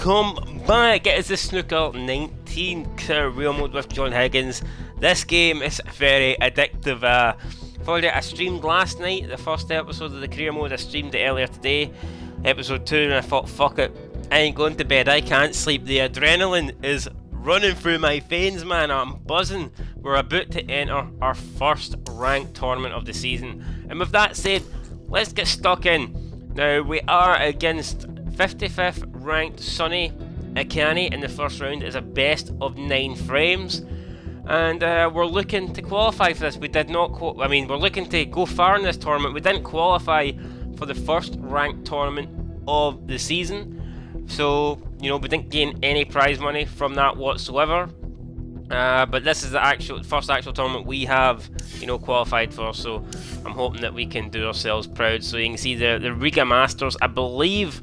welcome back. It is the Snooker 19 career mode with John Higgins. This game is very addictive. I streamed last night, the first episode of the career mode. I streamed it earlier today, episode 2, and I thought, fuck it, I ain't going to bed, I can't sleep. The adrenaline is running through my veins, man. I'm buzzing. We're about to enter our first ranked tournament of the season. And with that said, let's get stuck in. Now, we are against 55th ranked Sonny AKANI in the first round. It's a best of 9 frames. And we're looking to qualify for this. We did not we're looking to go far in this tournament. We didn't qualify for the first ranked tournament of the season. So, you know, we didn't gain any prize money from that whatsoever. But this is the first actual tournament we have, you know, qualified for. So I'm hoping that we can do ourselves proud. So you can see the Riga Masters, I believe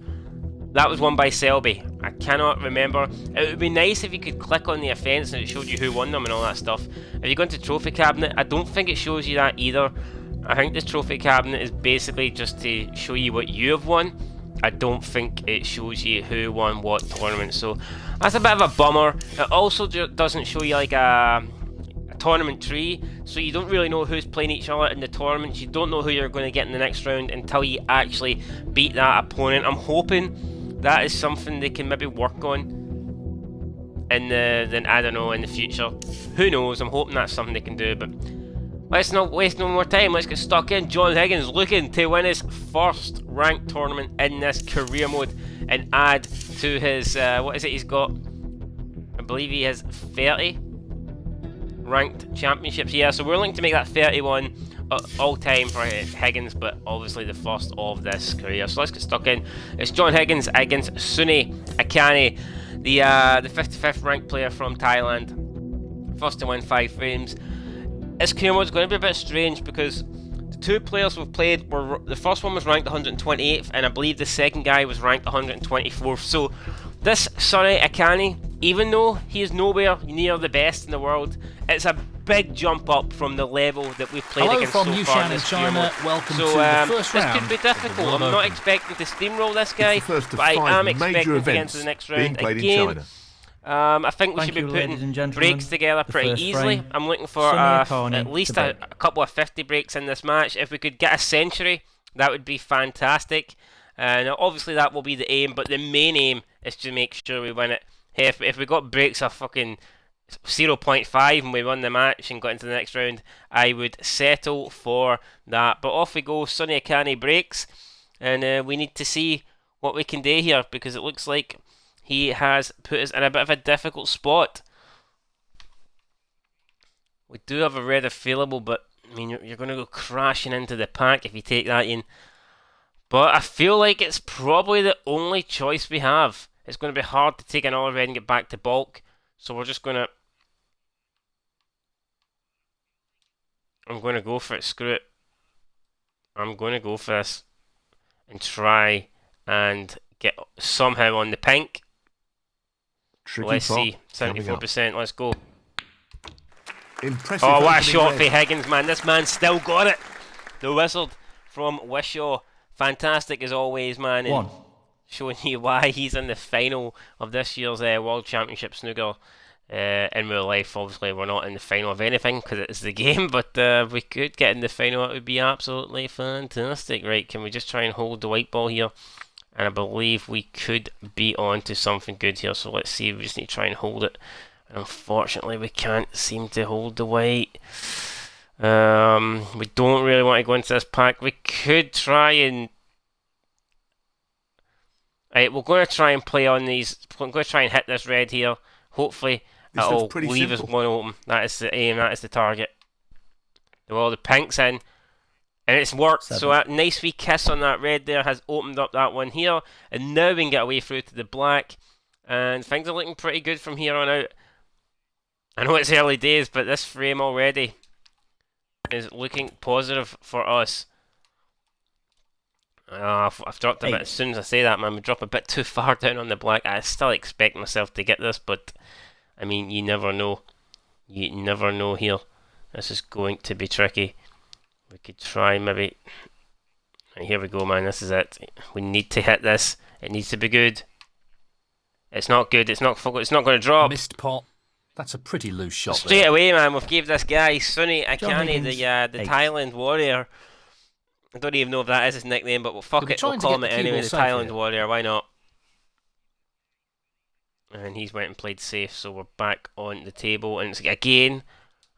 that was won by Selby. I cannot remember. It would be nice if you could click on the events and it showed you who won them and all that stuff. If you go into Trophy Cabinet, I don't think it shows you that either. I think the Trophy Cabinet is basically just to show you what you have won. I don't think it shows you who won what tournament, so that's a bit of a bummer. It also doesn't show you like a tournament tree, so you don't really know who's playing each other in the tournaments. You don't know who you're going to get in the next round until you actually beat that opponent. I'm hoping that is something they can maybe work on in the future. Who knows? I'm hoping that's something they can do, but let's not waste no more time. Let's get stuck in. John Higgins looking to win his first ranked tournament in this career mode and add to his, what is it he's got? I believe he has 30 ranked championships. Yeah, so we're looking to make that 31 all time for Higgins, but obviously the first of this career. So let's get stuck in. It's John Higgins against Sonny AKANI, the 55th ranked player from Thailand. First to win 5 frames. This career mode is going to be a bit strange because the 2 players we've played were, the first one was ranked 128th and I believe the second guy was ranked 124th. So this Sonny AKANI, even though he is nowhere near the best in the world, it's a big jump up from the level that we've played against so far in this career mode. Welcome so to the first this round. could be difficult. I'm not expecting to steamroll this guy, but I am expecting to get into the next round again. I think we should be putting breaks together pretty easily. I'm looking for at least a couple of 50 breaks in this match. If we could get a century, that would be fantastic. Now obviously that will be the aim, but the main aim is to make sure we win it. Hey, if we got breaks of fucking 0.5 and we won the match and got into the next round, I would settle for that. But off we go. Sonny AKANI breaks, and we need to see what we can do here because it looks like he has put us in a bit of a difficult spot. We do have a red available, but I mean, you're going to go crashing into the pack if you take that in. But I feel like it's probably the only choice we have. It's going to be hard to take another red and get back to bulk. So we're just going to... I'm going to go for it. Screw it. I'm going to go for this and try and get somehow on the pink. Let's see, 74%, let's go. Impressive. Oh, what a shot for Higgins, man. This man still got it. The wizard from Wishaw. Fantastic as always, man. And showing you why he's in the final of this year's World Championship Snooker. In real life, obviously, we're not in the final of anything because it's the game, but if we could get in the final, it would be absolutely fantastic. Right, can we just try and hold the white ball here? And I believe we could be on to something good here, so let's see. We just need to try and hold it. And unfortunately, we can't seem to hold the white. We don't really want to go into this pack. We could try and... Right, we're going to try and play on these. We're going to try and hit this red here. Hopefully, it'll leave us one open. That is the aim, that is the target. Well, the pink's in. And it's worked, so a nice wee kiss on that red there has opened up that one here. And now we can get away through to the black. And things are looking pretty good from here on out. I know it's early days, but this frame already is looking positive for us. I've dropped a bit, as soon as I say that, man, we drop a bit too far down on the black. I still expect myself to get this, but I mean, you never know. You never know here. This is going to be tricky. We could try maybe... Right, here we go, man. This is it. We need to hit this. It needs to be good. It's not good. It's not going to drop. Missed pot. That's a pretty loose shot. Straight there. away, man. We've gave this guy Sunny AKANI, the 8. Thailand warrior. I don't even know if that is his nickname, but fuck it. We'll call him it anyway. The Thailand warrior. Why not? And he's went and played safe, so we're back on the table. And it's, again,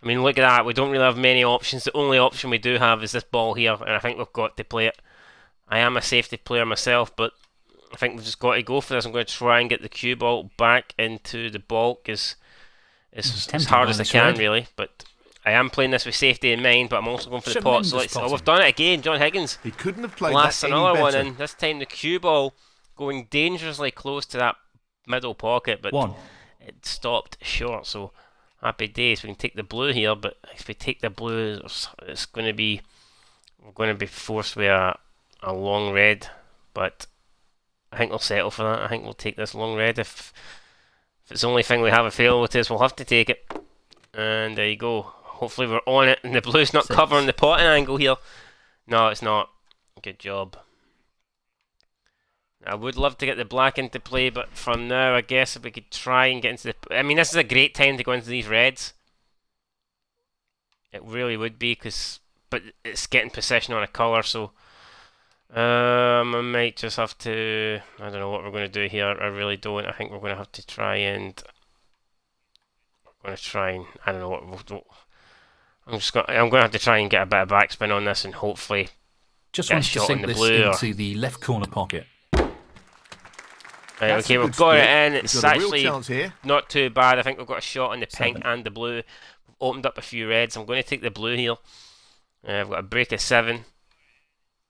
I mean, look at that. We don't really have many options. The only option we do have is this ball here, and I think we've got to play it. I am a safety player myself, but I think we've just got to go for this. I'm going to try and get the cue ball back into the bulk as hard as I can, really. But I am playing this with safety in mind, but I'm also going for the pot. So let's, we've done it again. John Higgins he couldn't have played blasts that another any one better. in. This time the cue ball going dangerously close to that middle pocket, but it stopped short. So happy days. We can take the blue here, but if we take the blue, it's going to be, we're going to be forced with a long red. But I think we'll settle for that. I think we'll take this long red. If it's the only thing we have available to us, we'll have to take it. And there you go. Hopefully we're on it, and the blue's not covering the potting angle here. No, it's not. Good job. I would love to get the black into play, but for now, I guess if we could try and get into the... I mean, this is a great time to go into these reds. It really would be, but it's getting possession on a colour, so... I might just have to... I don't know what we're going to do here. I really don't. I think we're going to have to try and... We're going to try and... I don't know what... I'm going to have to try and get a bit of backspin on this and hopefully just get want a to shot sink in the this blue. into the left corner pocket. Right, okay, we've got it in. It's actually here. not too bad. I think we've got a shot on the pink 7. and the blue. We've opened up a few reds. I'm going to take the blue here. I've got a break of 7.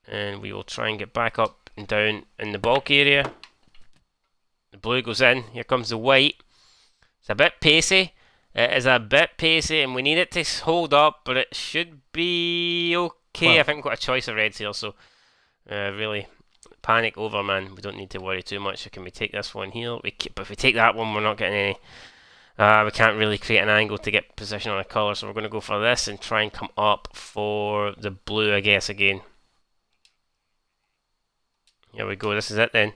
And we will try and get back up and down in the bulk area. The blue goes in. Here comes the white. It's a bit pacey. It is a bit pacey, and we need it to hold up, but it should be okay. I think we've got a choice of reds here, so really, panic over, man. We don't need to worry too much. So can we take this one here? But if we take that one, we're not getting any. We can't really create an angle to get position on a colour, so we're going to go for this and try and come up for the blue, I guess, again. Here we go. This is it then.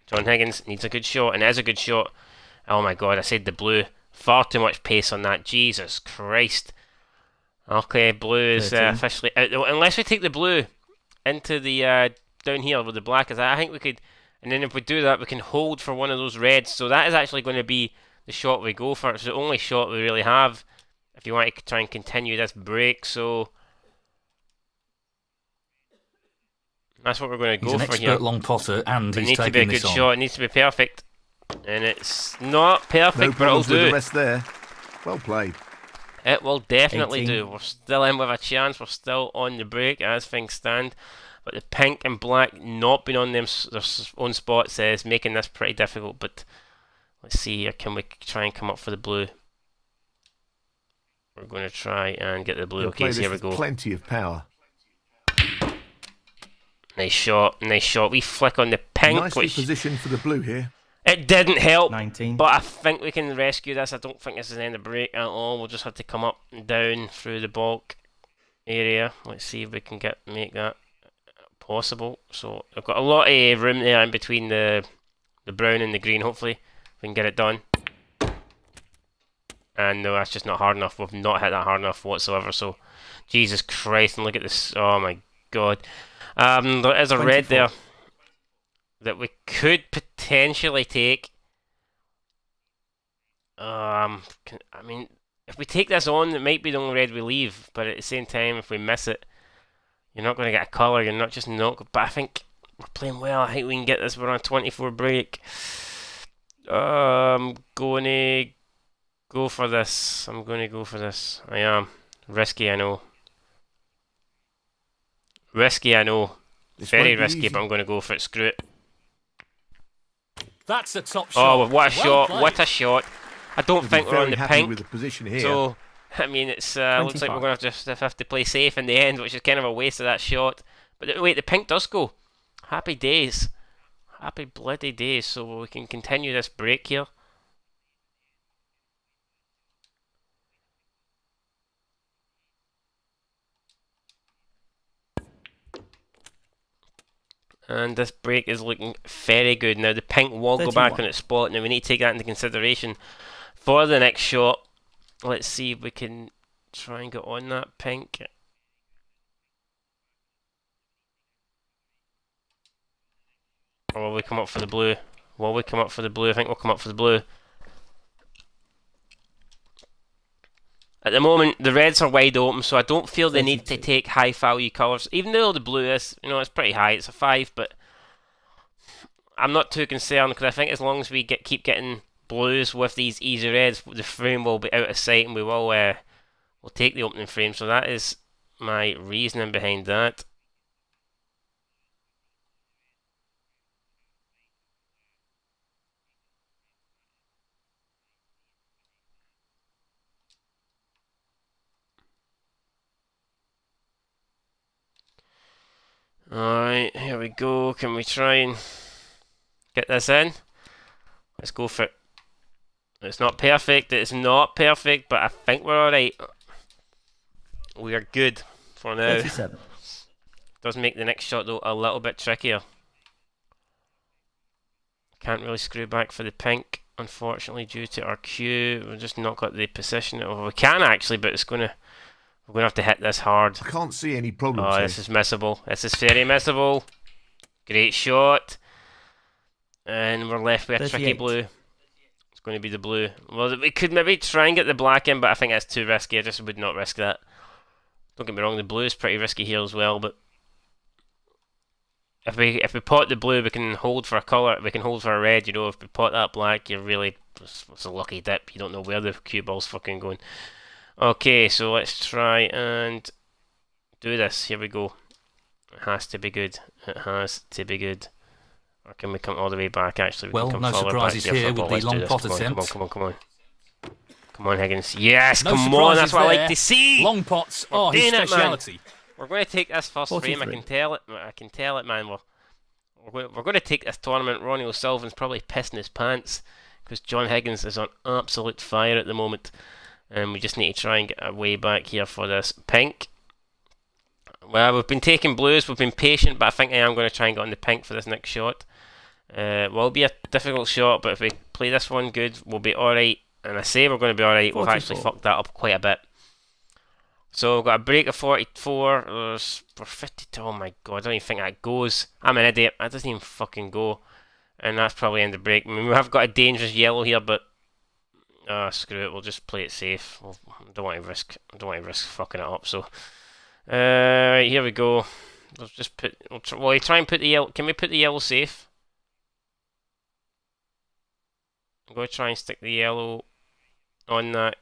John Higgins needs a good shot, and it is a good shot. Oh my god, I said the blue. Far too much pace on that. Jesus Christ. Okay, blue is officially out. Unless we take the blue into the down here with the black. I think we could, and then if we do that, we can hold for one of those reds. So that is actually going to be the shot we go for. It's the only shot we really have if you want to try and continue this break. So that's what we're going to go for here. He's an expert long potter, and it he's needs to be a good shot. It needs to be perfect. And it's not perfect, but it'll do. With the rest there. Well played. It will definitely 18. do. We're still in with a chance. We're still on the break as things stand. But the pink and black not being on their own spots is making this pretty difficult. But let's see here. Can we try and come up for the blue? We're going to try and get the blue. Okay, so here we go. Plenty of power. Nice shot. Nice shot. We flick on the pink. Nicely positioned for the blue here. It didn't help, 19. but I think we can rescue this. I don't think this is the end of the break at all. We'll just have to come up and down through the bulk area. Let's see if we can make that possible. So I've got a lot of room there in between the brown and the green. Hopefully we can get it done. And no, that's just not hard enough. We've not hit that hard enough whatsoever. So Jesus Christ, and look at this. Oh my God. There is a 24. red there that we could potentially take. I mean, if we take this on, it might be the only red we leave. But at the same time, if we miss it, you're not going to get a colour. You're not just not. But I think we're playing well. I think we can get this. We're on a 24 break. I'm going to go for this. I'm going to go for this. I am. Risky, I know. Risky, I know. Very risky, but I'm going to go for it. Screw it. That's a top shot. Oh, what a shot! What a shot! I don't think we're on the pink. With the position here. So, I mean, it's looks like we're going to just have to play safe in the end, which is kind of a waste of that shot. But wait, the pink does go. Happy days. Happy bloody days. So we can continue this break here. And this break is looking very good. Now the pink will go back 31. on its spot. Now we need to take that into consideration for the next shot. Let's see if we can try and get on that pink. Or will we come up for the blue? Will we come up for the blue? I think we'll come up for the blue. At the moment, the reds are wide open, so I don't feel they need to 32. take high value colours. Even though the blue is, it's pretty high. It's a 5, but I'm not too concerned because I think as long as we keep getting blues with these easy reds, the frame will be out of sight and we'll take the opening frame. So that is my reasoning behind that. Alright, here we go. Can we try and get this in? Let's go for it. It's not perfect, but I think we're alright. We are good for now. 37. Does make the next shot though a little bit trickier. Can't really screw back for the pink, unfortunately, due to our cue. We've just not got the position. Well, we can actually, but we're going to have to hit this hard. I can't see any problems Oh, here. this is missable. This is very missable. Great shot. And we're left with a tricky 38. blue. It's going to be the blue. Well, we could maybe try and get the black in, but I think that's too risky. I just would not risk that. Don't get me wrong, the blue is pretty risky here as well, but if we pot the blue, we can hold for a colour. We can hold for a red. If we pot that black, you're really it's a lucky dip. You don't know where the cue ball's fucking going. Okay, so let's try and do this. Here we go. It has to be good. It has to be good. Or can we come all the way back? Actually, we can come no further surprises back. here with the Let's do long this. pot Come on, attempt. come on. Come on, Higgins. Yes, No come on. That's surprises what I like there. to see. Long pots are his doing it, man. speciality. We're going to take this first frame. I 43. can tell it. I can tell it, man. We're going to take this tournament. Ronnie O'Sullivan's probably pissing his pants because John Higgins is on absolute fire at the moment, and we just need to try and get our way back here for this pink. Well, we've been taking blues. We've been patient, but I think I am going to try and get on the pink for this next shot. Will be a difficult shot, but if we play this one good, we'll be alright. And I say we're going to be alright. We've actually 44. fucked that up quite a bit. So we've got a break of 44. We're 52. Oh my god, I don't even think that goes. I'm an idiot. That doesn't even fucking go. And that's probably end the break. I mean, we have got a dangerous yellow here, but screw it. We'll just play it safe. I don't want to risk fucking it up. So, right, here we go. Let's just put. We'll try and put the yellow. Can we put the yellow safe? I'm going to try and stick the yellow on that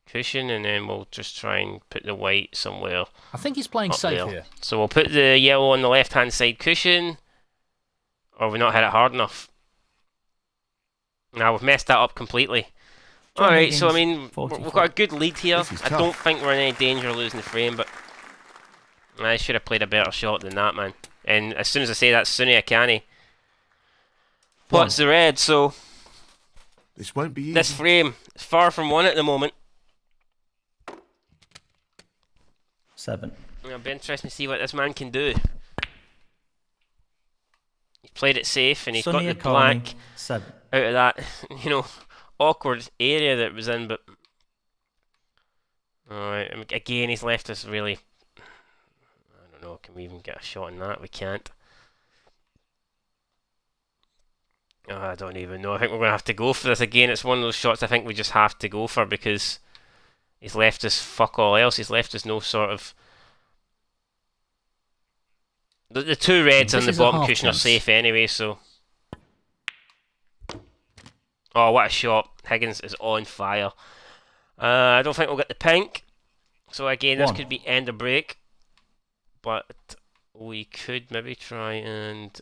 cushion, and then we'll just try and put the white somewhere I think he's playing up safe there. here. So we'll put the yellow on the left hand side cushion, or we not hit it hard enough. Now we've messed that up completely. John Alright, so I Higgins, mean, we've 44. got a good lead here. This is I tough. don't think we're in any danger of losing the frame, but I should have played a better shot than that, man. And as soon as I say that, Sunny AKANI pots the red, so This won't be easy. this frame is far from one at the moment. 7. It'll be interesting to see what this man can do. He's played it safe, and he's Sonny got the AKANI, black 7. out of that, awkward area that it was in, but alright, again he's left us really, I don't know, can we even get a shot on that? We can't. I don't even know. I think we're going to have to go for this again. It's one of those shots I think we just have to go for because he's left us fuck all else. He's left us no sort of... The two reds This on the is a bottom half cushion are chance. safe anyway, so... Oh, what a shot. Higgins is on fire. I don't think we'll get the pink. So again, this 1. could be end of break. But we could maybe try and...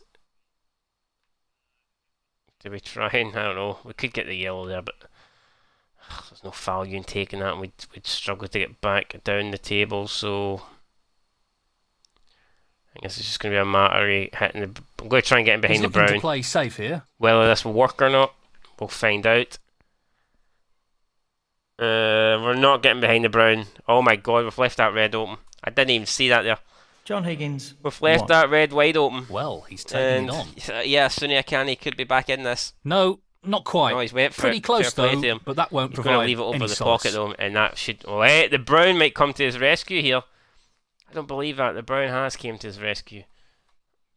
Do we try and... I don't know. We could get the yellow there, but... there's no value in taking that, and we'd struggle to get back down the table, so... I guess it's just going to be a matter of hitting the... I'm going to try and get in behind He's the looking brown. to play safe here. Whether this will work or not, we'll find out. We're not getting behind the brown. Oh my god, we've left that red open. I didn't even see that there. John Higgins. We've left 1. that red wide open. Well, he's taking And it on. yeah, Sunny Akani could be back in this. No, not quite. No, he's went for Pretty it. close Fair play though, to him. but that won't He's going to provide leave it over any the solace. pocket though, and that should. Oh, the brown might come to his rescue here. I don't believe that. The brown has came to his rescue.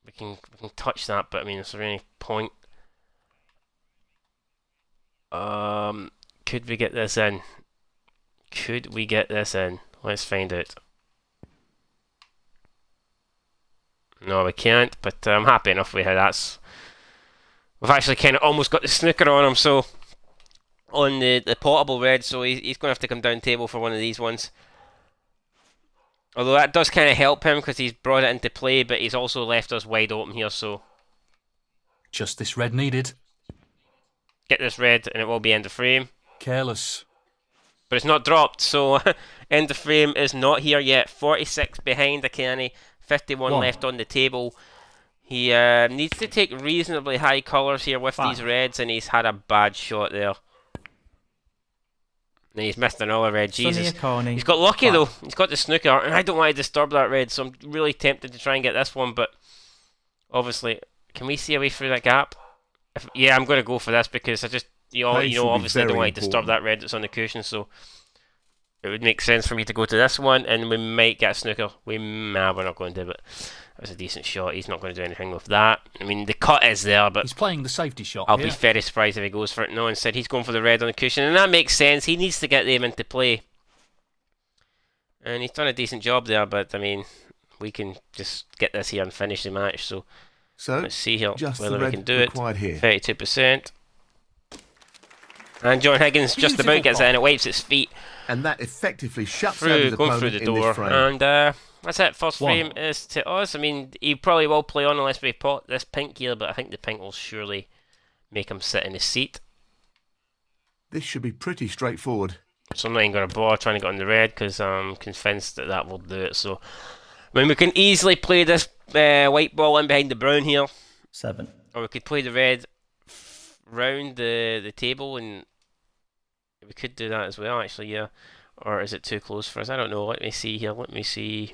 We can touch that, but I mean, is there any point? Could we get this in? Could we get this in? Let's find out. No, we can't, but I'm happy enough with how that's... We've actually kind of almost got the snooker on him, so... On the portable red, so he's going to have to come down table for one of these ones. Although that does kind of help him, because he's brought it into play, but he's also left us wide open here, so... Just this red needed. Get this red, and it will be end of frame. Careless. But it's not dropped, so end of frame is not here yet. 46 behind AKANI, 51 1. left on the table. He needs to take reasonably high colours here with 5. these reds, and he's had a bad shot there. And he's missed another red, Jesus. AKANI. He's got lucky 5. though, he's got the snooker, and I don't want to disturb that red, so I'm really tempted to try and get this one, but obviously, can we see away through that gap? Yeah, I'm going to go for this because I just, Pace will be obviously don't very want to disturb that red that's on the cushion, so it would make sense for me to go to this one, and we might get a snooker. We're not going to, but that's a decent shot. He's not going to do anything with that. I mean, the cut is there, but He's playing the safety shot. I'll here. be very surprised if he goes for it. No, instead he's going for the red on the cushion, and that makes sense. He needs to get them into play. And he's done a decent job there, but I mean, we can just get this here and finish the match, so... So, Let's see here just whether the we red can do it. required here. 32%. And John Higgins just Beautiful about gets it ball. and it wipes its feet And that effectively shuts out through, his going opponent through the in door. this frame. And that's it. First 1. frame is to us. I mean, he probably will play on unless we pot this pink here, but I think the pink will surely make him sit in his seat. This should be pretty straightforward. So I'm not even going to bother trying to get on the red because I'm convinced that that will do it. So, I mean, we can easily play this white ball in behind the brown here. 7. Or we could play the red round the table, and we could do that as well, actually, yeah. Or is it too close for us? I don't know. Let me see here. Let me see.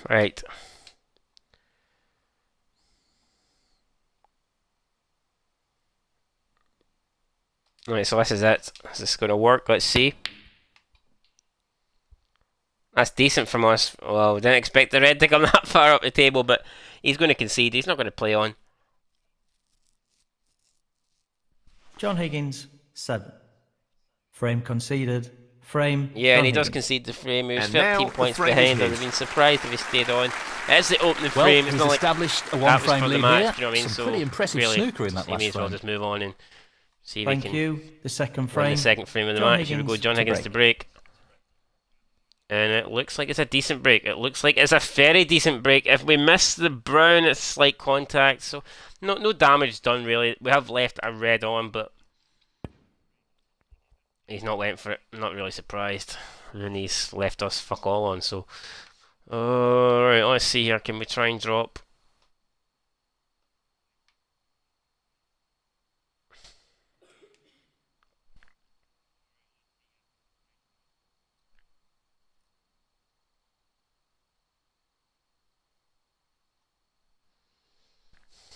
Right. Right, so this is it. Is this going to work? Let's see. That's decent from us. Well, we didn't expect the red to come that far up the table, but he's going to concede. He's not going to play on. John Higgins. 7. Frame conceded. Frame. Yeah, John and he does Higgins. concede the frame. He was And now 13 the points frame is behind. I'd his. have been surprised if he stayed on. It's the opening Well, frame. he's It's not like established a that was one-frame for the lead match. here. Do you know what I mean? Some So pretty impressive really, snooker in that you may last as well frame. just move on and see if Thank we can you. The second win frame. the second frame of the John match. Here we go. Higgins John to Higgins to break. And it looks like it's a decent break. It looks like it's a very decent break. If we miss the brown, it's slight contact. So no damage done really. We have left a red on, but he's not went for it. I'm not really surprised. And he's left us fuck all on. So, alright, let's see here. Can we try and drop?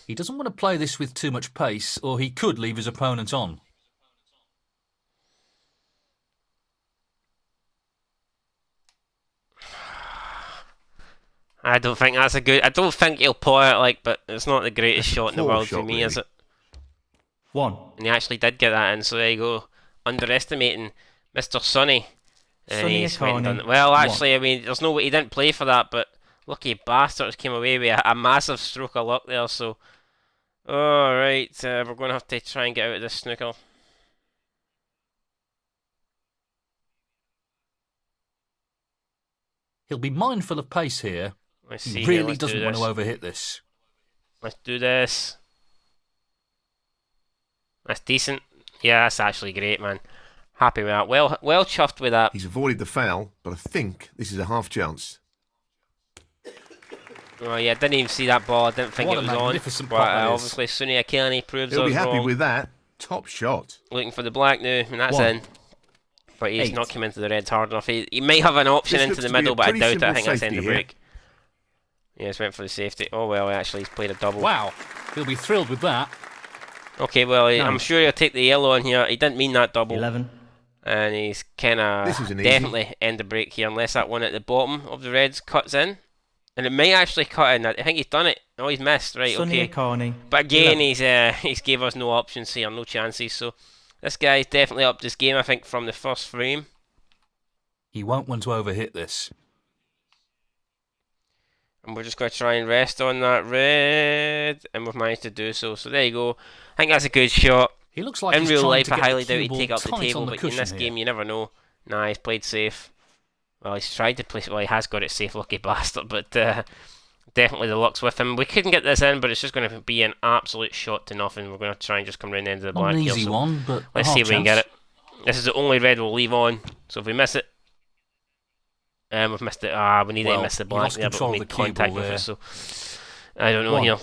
He doesn't want to play this with too much pace, or he could leave his opponent on. I don't think that's a good. I don't think he'll pull it like, but it's not the greatest It's a shot in the poor world for shot, me, is really. it? 1. And he actually did get that in, so there you go. Underestimating Mr. Sonny. And Sonny he's went and done AKANI, it. Well, 1. actually, I mean, there's no way he didn't play for that, but lucky bastards came away with a massive stroke of luck there. So, alright, we're going to have to try and get out of this snooker. He'll be mindful of pace here. Let's see. He here, really let's do doesn't want this. to overhit this. Let's do this. That's decent. Yeah, that's actually great, man. Happy with that. Well chuffed with that. He's avoided the foul, but I think this is a half chance. Oh yeah, didn't even see that ball. I didn't think What it a was on. magnificent But pot that is. obviously, Sunny AKANI proves He'll us be happy wrong. with that. Top shot. Looking for the black now, and that's 1. in. But he's 8. not come into the reds hard enough. He might have an option This into looks the to be a middle, but I pretty doubt it. I simple think that's safety end the here. break. Yeah, he's went for the safety. Oh well, actually, he's played a double. Wow, he'll be thrilled with that. Okay, well, I'm 9. sure he'll take the yellow on here. He didn't mean that double. 11. And he's kind of This is an easy. definitely end the break here, unless that one at the bottom of the reds cuts in. And it may actually cut in. I think he's done it. Oh, he's missed. Right, Sonny okay. AKANI. But again, 11. he's gave us no options here, no chances. So this guy's definitely up this game, I think, from the first frame. He won't want to overhit this. And we're just going to try and rest on that red. And we've managed to do so. So there you go. I think that's a good shot. He looks like In he's real trying life, to I get the highly doubt cue he'd ball take up the tight table. on the But in cushion this here. game, you never know. Nah, he's played safe. Well, he's tried to play. Well, he has got it safe, lucky bastard. But definitely the luck's with him. We couldn't get this in, but it's just going to be an absolute shot to nothing. We're going to try and just come round the end of the Not black an here. easy So one, but let's a see half if we can get chance. it. This is the only red we'll leave on. So if we miss it, we've missed it. We need to Well, miss the he black lost there, but control we of made the cue contact ball with there. it. So I don't know 1. here.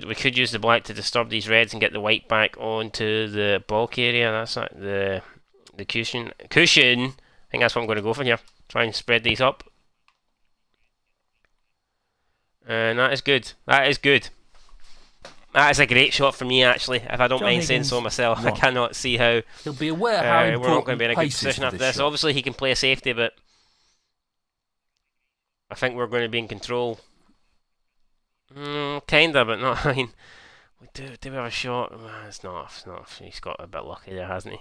We could use the black to disturb these reds and get the white back onto the bulk area. That's not the cushion. Cushion. I think that's what I'm going to go for here. Try and spread these up. And that is good. That is good. That is a great shot for me, actually. If I don't John mind saying so Higgins, myself, I 1. cannot see how He'll be aware how we're important not going to be in a good pace is position for after this this. shot. Obviously, he can play a safety, but I think we're going to be in control. Kinda, but not. I mean, do we have a shot? It's not. He's got a bit lucky there, hasn't he?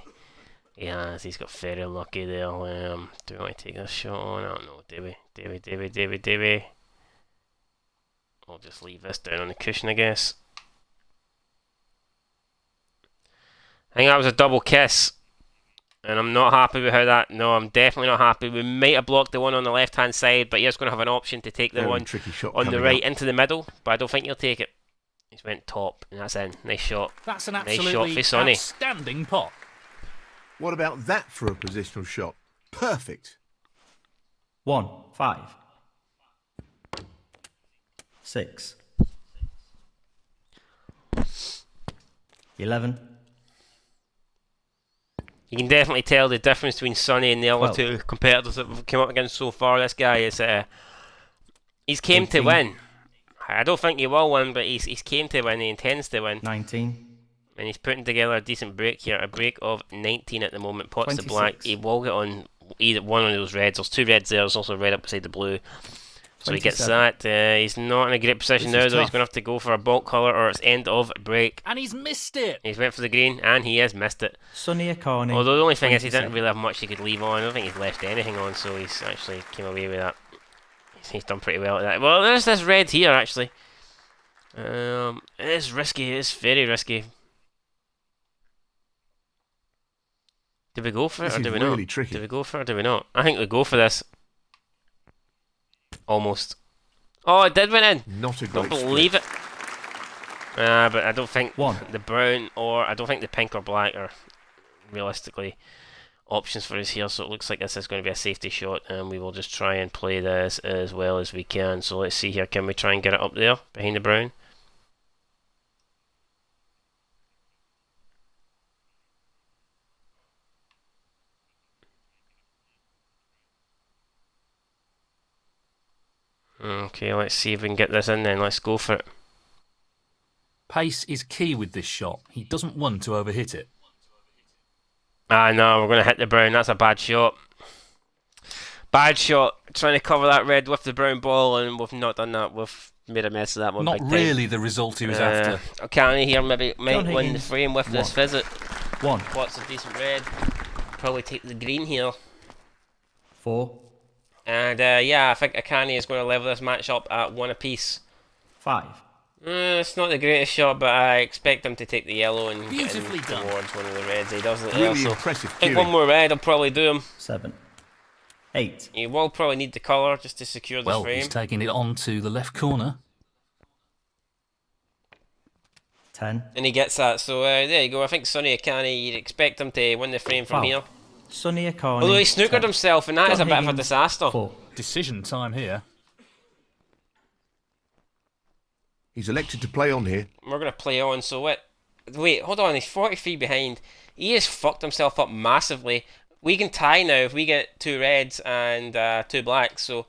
He has. He's got very lucky there. Do we want to take this shot on? I don't know. Do we? I'll just leave this down on the cushion, I guess. I think that was a double kiss. And I'm not happy with how that... No, I'm definitely not happy. We might have blocked the one on the left-hand side, but he's going to have an option to take the Very one tricky shot on the coming right up. into the middle, but I don't think he'll take it. He's went top, and that's in. Nice shot. That's an Nice shot absolutely for Sonny. outstanding pot. What about that for a positional shot? Perfect. 1. 5. 6. 11. You can definitely tell the difference between Sonny and the other 12. two competitors that we've come up against so far. This guy is... he's came to 18. win. I don't think he will win, but he's came to win. He intends to win. 19. And he's putting together a decent break here. A break of 19 at the moment. Pots the black. 26. He will get on either one of those reds. There's two reds there. There's also a red up beside the blue. So he gets 27. that. He's not in a great position This now, is though. He's tough. going to have to go for a bulk colour or it's end of break. And he's missed it. He's went for the green and he has missed it. Sonny AKANI. Although the only thing is he didn't 27. really have much he could leave on. I don't think he's left anything on, so he's actually came away with that. He's done pretty well at that. Well, there's this red here, actually. It is risky. It is very risky. Do we go for it This or is do we really not? tricky. Do we go for it or do we not? I think we go for this. Almost. Oh, it did went in. Not a Don't great believe it. But I don't think 1. the brown or I don't think the pink or black are realistically options for us here. So it looks like this is going to be a safety shot, and we will just try and play this as well as we can. So let's see here. Can we try and get it up there behind the brown? Okay, let's see if we can get this in then. Let's go for it. Pace is key with this shot. He doesn't want to overhit it. No, we're going to hit the brown. That's a bad shot. Bad shot. Trying to cover that red with the brown ball, and we've not done that. We've made a mess of that one Not big really the result he was time. after. AKANI here maybe might John win the Higgins, frame with this 1. visit. 1. What's a decent red? Probably take the green here. 4. And yeah, I think AKANI is going to level this match up at 1 apiece. 5. It's not the greatest shot, but I expect him to take the yellow and get in Beautifully done. towards one of the reds. He does it there, Really so impressive I think one cueing. more red will probably do him. 7. 8. He will probably need the colour just to secure the Well, frame. he's taking it on to the left corner. 10. And he gets that, so there you go. I think Sonny AKANI, you'd expect him to win the frame from Foul. here. Sonny AKANI. Although he snookered 10. himself, and that is a John bit of a Higgins, disaster. 4. Decision time here. He's elected to play on here. We're going to play on, so what? Wait, hold on, he's 43 behind. He has fucked himself up massively. We can tie now if we get 2 reds and 2 blacks, so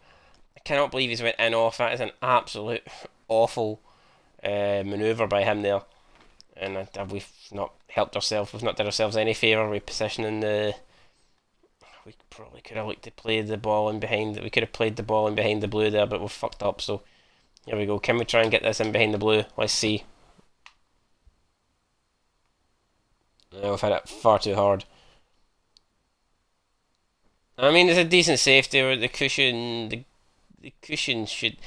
I cannot believe he's went in off. That is an absolute awful manoeuvre by him there. And we've not helped ourselves, we've not done ourselves any favour with positioning the... We probably could have looked to play the ball in behind... We could have played the ball in behind the blue there, but we're fucked up, so... Here we go, can we try and get this in behind the blue? Let's see. No, we've had it far too hard. I mean, there's a decent safety where the cushion... The cushion should...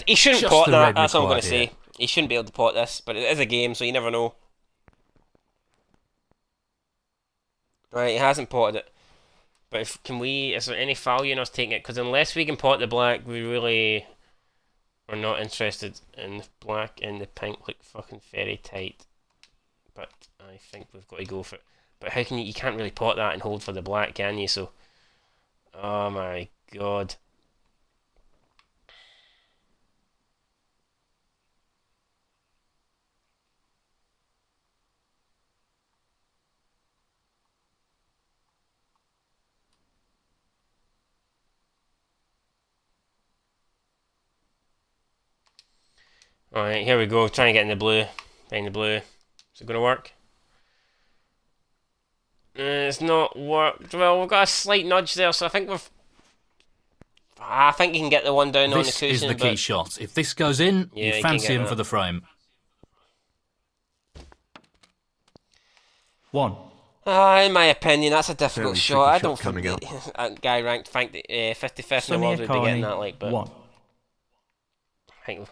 he shouldn't Just pot the that, red that's all I'm going required to here. say. He shouldn't be able to pot this, but it is a game, so you never know. Right, he hasn't potted it. But if is there any value in us taking it? Because unless we can pot the black, we really are not interested in the black and the pink look fucking very tight. But I think we've got to go for it. But how can you can't really pot that and hold for the black, can you? So, oh my god. Alright, here we go. Trying to get in the blue. Behind the blue. Is it going to work? It's not worked. Well, we've got a slight nudge there, so I think we've... I think you can get the one down on the cushion. This is the key shot. If this goes in, Yeah, you fancy him that. for the frame. 1. In my opinion, that's a difficult Fairly shot. I tricky don't shot think coming a guy ranked 55th in the Sonny world would be getting AKANI, that, like, but 1. I think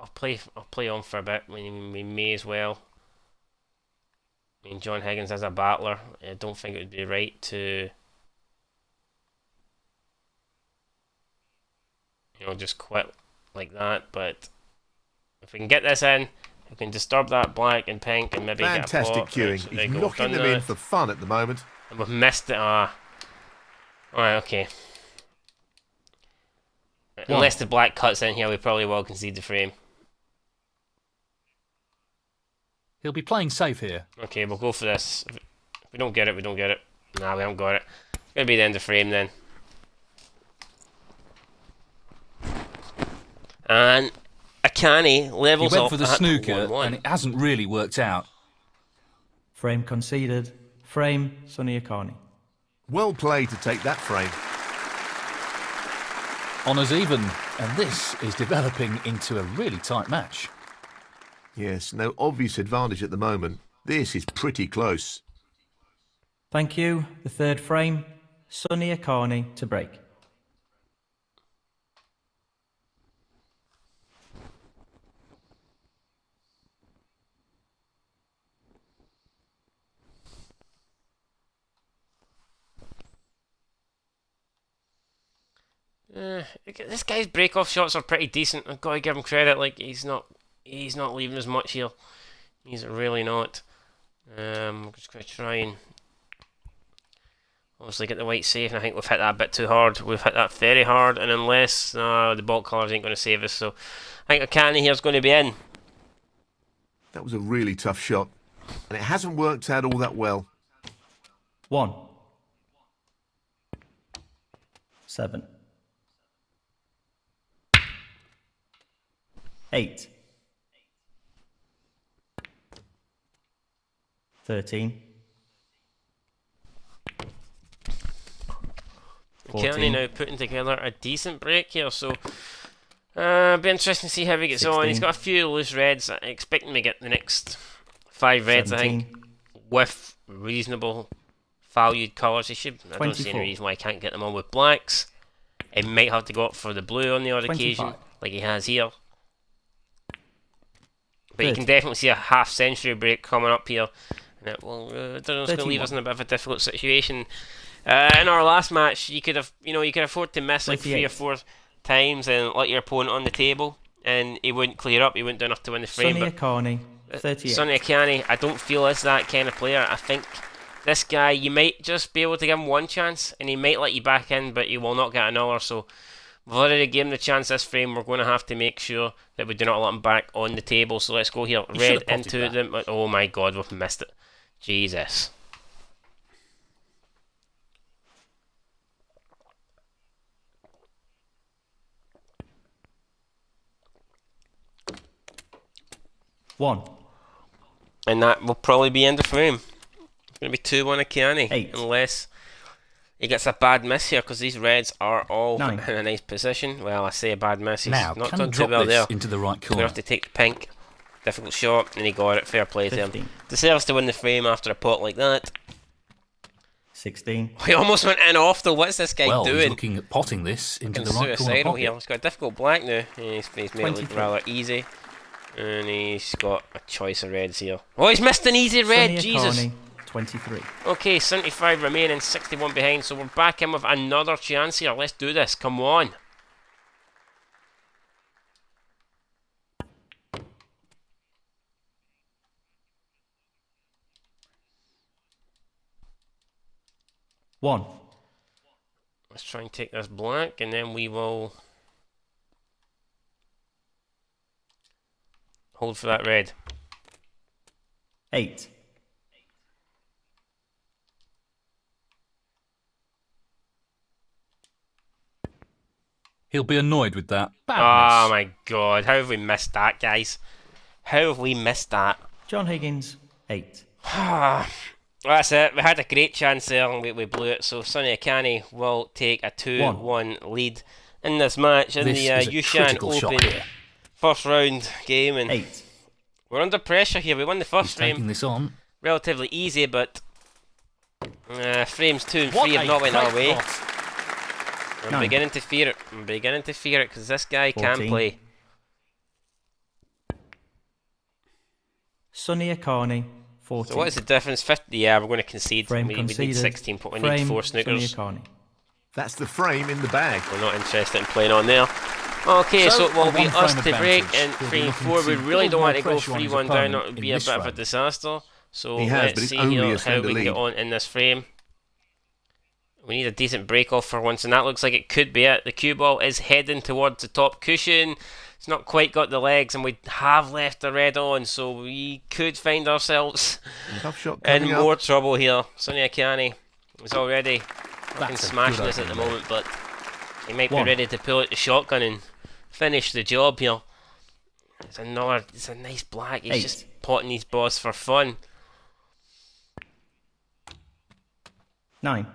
I'll play on for a bit. We may as well. I mean, John Higgins as a battler, I don't think it would be right to, just quit like that. But if we can get this in, we can disturb that black and pink and maybe Fantastic get a pot. queuing. Right, so there He's you go. knocking Done them that. in for fun at the moment. And we've missed it. Alright, okay. Unless the black cuts in here, we probably will concede the frame. He'll be playing safe here. Okay, we'll go for this. If we don't get it, we don't get it. Nah, we haven't got it. It's going to be the end of frame then. And AKANI levels He went up for the at snooker, 1-1. and it hasn't really worked out. Frame conceded. Frame, Sonny AKANI. Well played to take that frame. Honours even, and this is developing into a really tight match. Yes, no obvious advantage at the moment. This is pretty close. Thank you. The third frame, Sonny AKANI to break. This guy's break-off shots are pretty decent. I've got to give him credit. Like he's not leaving as much here. He's really not. I'm just going to try and obviously get the white safe, and I think we've hit that a bit too hard. We've hit that very hard, and unless the ball colours ain't going to save us, so I think AKANI here's going to be in. That was a really tough shot, and it hasn't worked out all that well. 1. 7. 8. 13. AKANI 14. now putting together a decent break here, so be interesting to see how he gets on. He's 16. got a few loose reds. I expect him to get the next 5 reds, 17. I think, with reasonable valued colours. He should. I don't see any 24. reason why he can't get them on with blacks. He might have to go up for the blue on the odd occasion, 25. like he has here. But you 30. can definitely see a half-century break coming up here. And it's going to leave us in a bit of a difficult situation. In our last match, you could afford to miss like 3 or 4 times and let your opponent on the table, and he wouldn't clear up. He wouldn't do enough to win the frame. Sonny But AKANI, 38. Sonny AKANI, I don't feel is that kind of player. I think this guy, you might just be able to give him one chance, and he might let you back in, but you will not get another. So We've already given him the chance this frame. We're going to have to make sure that we do not let him back on the table. So let's go here. Red into them. Oh my god, we've missed it. Jesus. One. And that will probably be end of frame. It's going to be 2-1 AKANI. 8. Unless he gets a bad miss here, because these reds are all 9. in a nice position. Well, I say a bad miss. He's Now, not can done he too drop well this there. into the right We're going to corner? have to take the pink. Difficult shot, and he got it. Fair play to 15. him. Deserves to win the frame after a pot like that. 16. He almost went in off though. What's this guy Well, he's doing? looking at potting this into the right corner Suicidal pocket. here. He's got a difficult black now. He's made it look 23. rather easy. And he's got a choice of reds here. Oh, he's missed an easy red. Sonny Jesus. AKANI, 23. Okay, 75 remaining, 61 behind. So we're back in with another chance here. Let's do this. Come on. One. Let's try and take this black, and then we will hold for that red. 8. He'll be annoyed with that. Oh Bad miss. my god, how have we missed that, guys? How have we missed that? John Higgins, 8. That's it. We had a great chance there and we blew it. So Sonny AKANI will take a 2-1 lead in this match in This the is a Yushan critical shot Open here. first round game. And 8. we're under pressure here. We won the He's first taking frame this on. relatively easy, but frames 2 and What 3 have a not went our great way. pot. I'm 9. beginning to fear it. I'm beginning to fear it because this guy can 14. play. Sonny AKANI, 14. So what is the difference? 50? Yeah, we're going to concede. Frame We conceded. need 16 points. We Frame, need 4 Sonny snookers. AKANI. That's the frame in the bag. We're not interested in playing on there. Okay, so it will a be one-frame us to break advantage. in He'll be frame looking 4. We to really build don't want more to go pressure on his 3-1 down. opponent That would in be a this bit of a frame. disaster. So He has, but let's it's see only here a how slender we can get lead. on in this frame. We need a decent break off for once, and that looks like it could be it. The cue ball is heading towards the top cushion. It's not quite got the legs, and we have left the red on, so we could find ourselves Tough shot in coming more up. trouble here. Sonny AKANI is already fucking That's a smashing good this at the opening moment, but he might be 1. ready to pull out the shotgun and finish the job here. It's a nice black. He's 8. just potting his boss for fun. 9.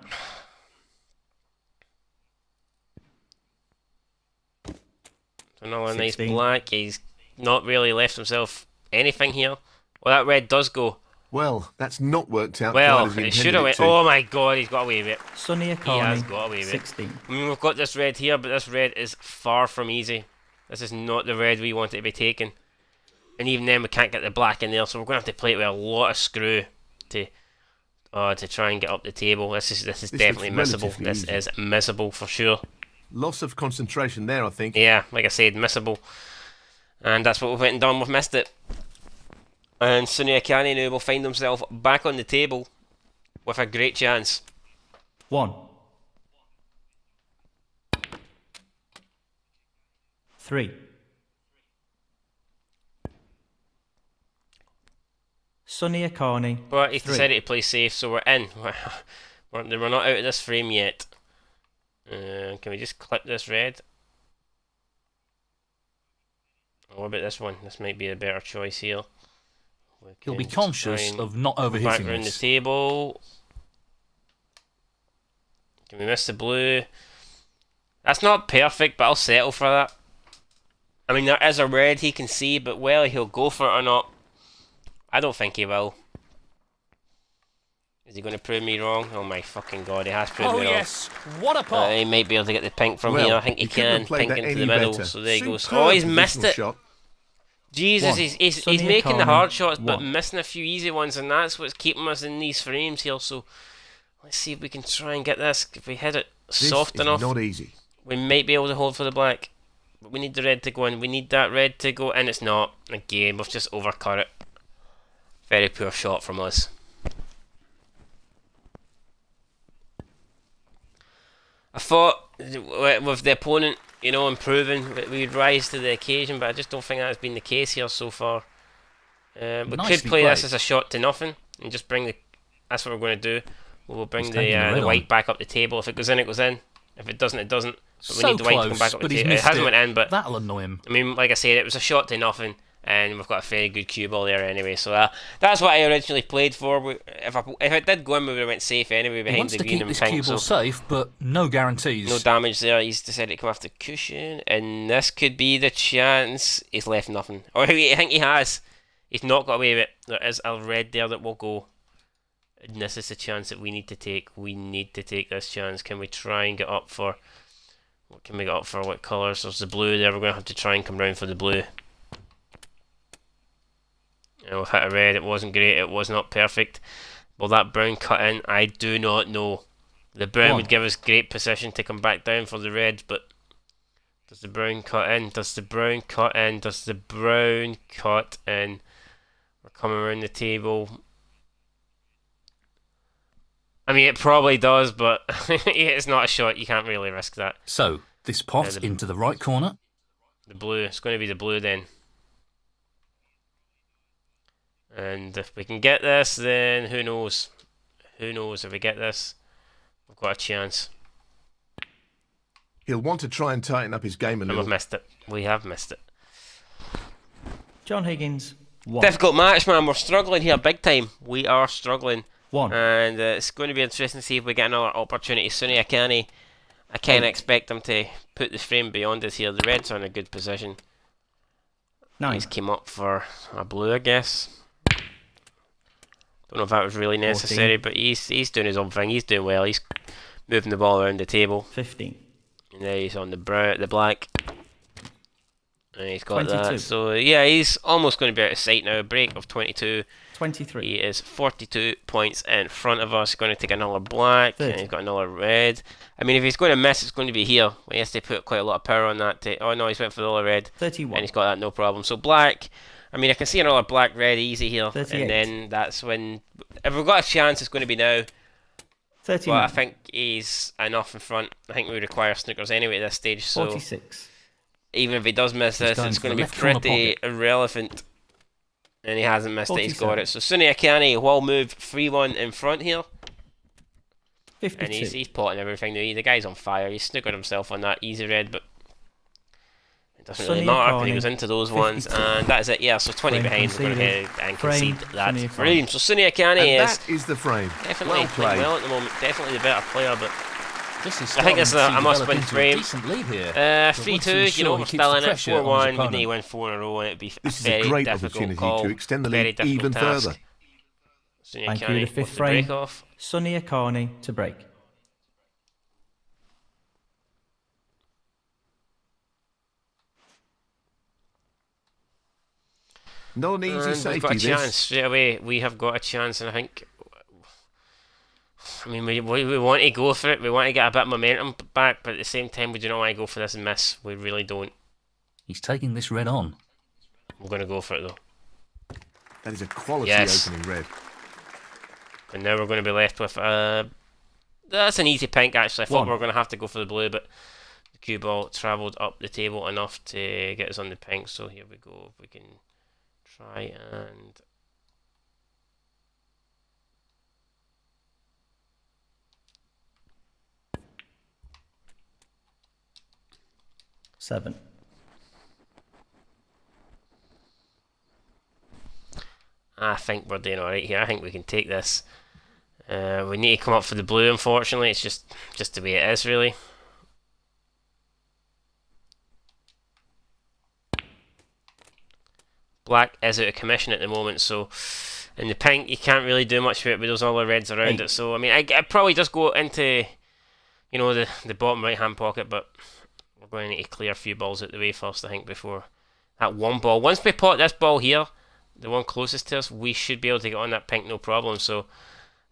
Another 16. nice black. He's not really left himself anything here. Well, that red does go. Well, that's not worked out Well, quite as we it intended should have it went. to. Oh my god, he's got away with it. Sonny has AKANI, got away with it. 16. I mean, we've got this red here, but this red is far from easy. This is not the red we want it to be taken. And even then, we can't get the black in there, so we're going to have to play it with a lot of screw to try and get up the table. This is definitely looks missable. relatively This easy. is missable for sure. Loss of concentration there, I think. Yeah, like I said, missable. And that's what we went and done. We've missed it. And Sonny AKANI now will find himself back on the table with a great chance. 1. 3. Sonny AKANI, But he's 3. decided to play safe, so we're in. We're not out of this frame yet. Can we just clip this red? Oh, what about this one? This might be a better choice here. We He'll be can try conscious and of not back overhitting around the this. table. Can we miss the blue? That's not perfect, but I'll settle for that. I mean, there is a red he can see, but whether he'll go for it or not, I don't think he will. Is he going to prove me wrong? Oh my fucking god, he has proved Oh me wrong. yes, what a pot! He might be able to get the pink from Well, here. I think he couldn't have can. played Pink that into any the middle. better. So there he goes. Superb Oh, he's missed positional it. shot. Jesus, 1. he's Sonny making the AKANI, hard shots, but 1. missing a few easy ones, and that's what's keeping us in these frames here. So let's see if we can try and get this. If we hit it This soft is enough, not easy. we might be able to hold for the black. But we need the red to go in. We need that red to go in. It's not. Again, we've just overcut it. Very poor shot from us. I thought with the opponent you know, improving. We'd rise to the occasion, but I just don't think that's been the case here so far. We could play this as a shot to nothing and just bring the. That's what we're going to do. We'll bring the white back up the table. If it goes in, it goes in. If it doesn't, it doesn't. But we need the white to come back up the table. It hasn't went in, but that'll annoy him. I mean, like I said, it was a shot to nothing, and we've got a very good cue ball there anyway. So that's what I originally played for. If it did go in, we would have went safe anyway behind the green and pink. He wants to keep this cue ball safe, but no guarantees. No damage there. He's decided to come off the cushion, and this could be the chance. He's left nothing. Or I think he has. He's not got away with it. There is a red there that will go. And this is the chance that we need to take. We need to take this chance. Can we try and get up for... What can we get up for? What colours? There's the blue there. We're going to have to try and come round for the blue. And we've hit a red. It wasn't great. It was not perfect. Will that brown cut in? I do not know. The brown would give us great position to come back down for the red, but... Does the brown cut in? Does the brown cut in? Does the brown cut in? We're coming around the table. I mean, it probably does, but it's not a shot. You can't really risk that. So, this pot into the right corner. The blue. It's going to be the blue then. And if we can get this, then who knows? Who knows? If we get this, we've got a chance. He'll want to try and tighten up his game a little. And we've missed it. We have missed it. John Higgins, 1. Difficult match, man. We're struggling here big time. We are struggling. 1. And it's going to be interesting to see if we get another opportunity. Sunny AKANI, I kind of expect him to put the frame beyond us here. The reds are in a good position. 9. He's came up for a blue, I guess. Don't know if that was really necessary, 14. but he's doing his own thing. He's doing well. He's moving the ball around the table. 15. And now he's on the black. And he's got 22. that. So yeah, he's almost going to be out of sight now. A break of 22. 23. He is 42 points in front of us. Going to take another black. 30. And he's got another red. I mean, if he's going to miss, it's going to be here. He has to put quite a lot of power on that. Oh no, he's went for the other red. 31. And he's got that no problem. So black. I mean, I can see another black red easy here. 38. And then that's when... If we've got a chance, it's going to be now. 39. But I think he's enough in front. I think we require snookers anyway at this stage. So 46. even if he does miss this, it's going to be pretty irrelevant. And he hasn't missed it, he's got it. So Sunny AKANI will move 3-1 in front here. 52. And he's potting everything. The guy's on fire. He's snookered himself on that easy red, but it doesn't really matter because he goes into those 52. ones. And that is it, yeah. So 20 Frame behind, we're going to conceded. head and Frame, concede that Sunny frame. So Sunny AKANI And is that is the frame. definitely Well playing played. well at the moment. Definitely the better player, but This is I think it's a must-win develop into frame. decent lead here. 3-2, you know, we're still in it. 4-1, we opponent. need to win 4 in a row, and it'd be This is very a great difficult opportunity call. to extend the Very lead difficult even task. further. Sunny Thank you, AKANI the fifth wants the frame. break off. Sunny AKANI to break. Not an easy And we've safety, got a chance this. straight away. We have got a chance, and I think. I mean, we want to go for it. We want to get a bit of momentum back, but at the same time, we do not want to go for this and miss. We really don't. He's taking this red on. We're going to go for it though. That is a quality Yes. opening red. And now we're going to be left with that's an easy pink actually. I thought One. we were going to have to go for the blue, but the cue ball travelled up the table enough to get us on the pink. So here we go. If we can try and. Seven. I think we're doing alright here. I think we can take this. We need to come up for the blue, unfortunately. It's just the way it is, really. Black is out of commission at the moment, so in the pink you can't really do much with it with those other reds around it. So I mean, I probably just go into, you know, the bottom right hand pocket, but we're going to need to clear a few balls out the way first, I think, before that one ball. Once we pot this ball here, the one closest to us, we should be able to get on that pink no problem. So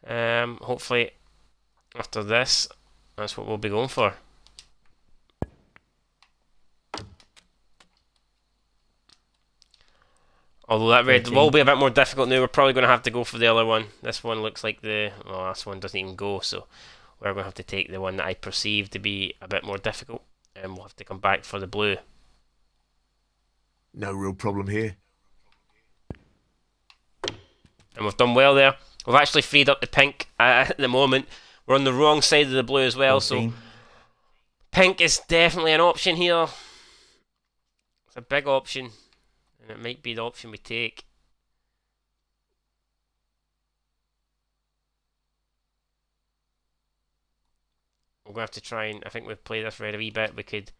hopefully after this, that's what we'll be going for. Although that red 13. will be a bit more difficult now, we're probably going to have to go for the other one. This one looks like this one doesn't even go, so we're going to have to take the one that I perceive to be a bit more difficult. and we'll have to come back for the blue. No real problem here. And we've done well there. We've actually freed up the pink at the moment. We're on the wrong side of the blue as well, 14. so pink is definitely an option here. It's a big option, and it might be the option we take. We're going to have to try and, I think we've played this red a wee bit. We could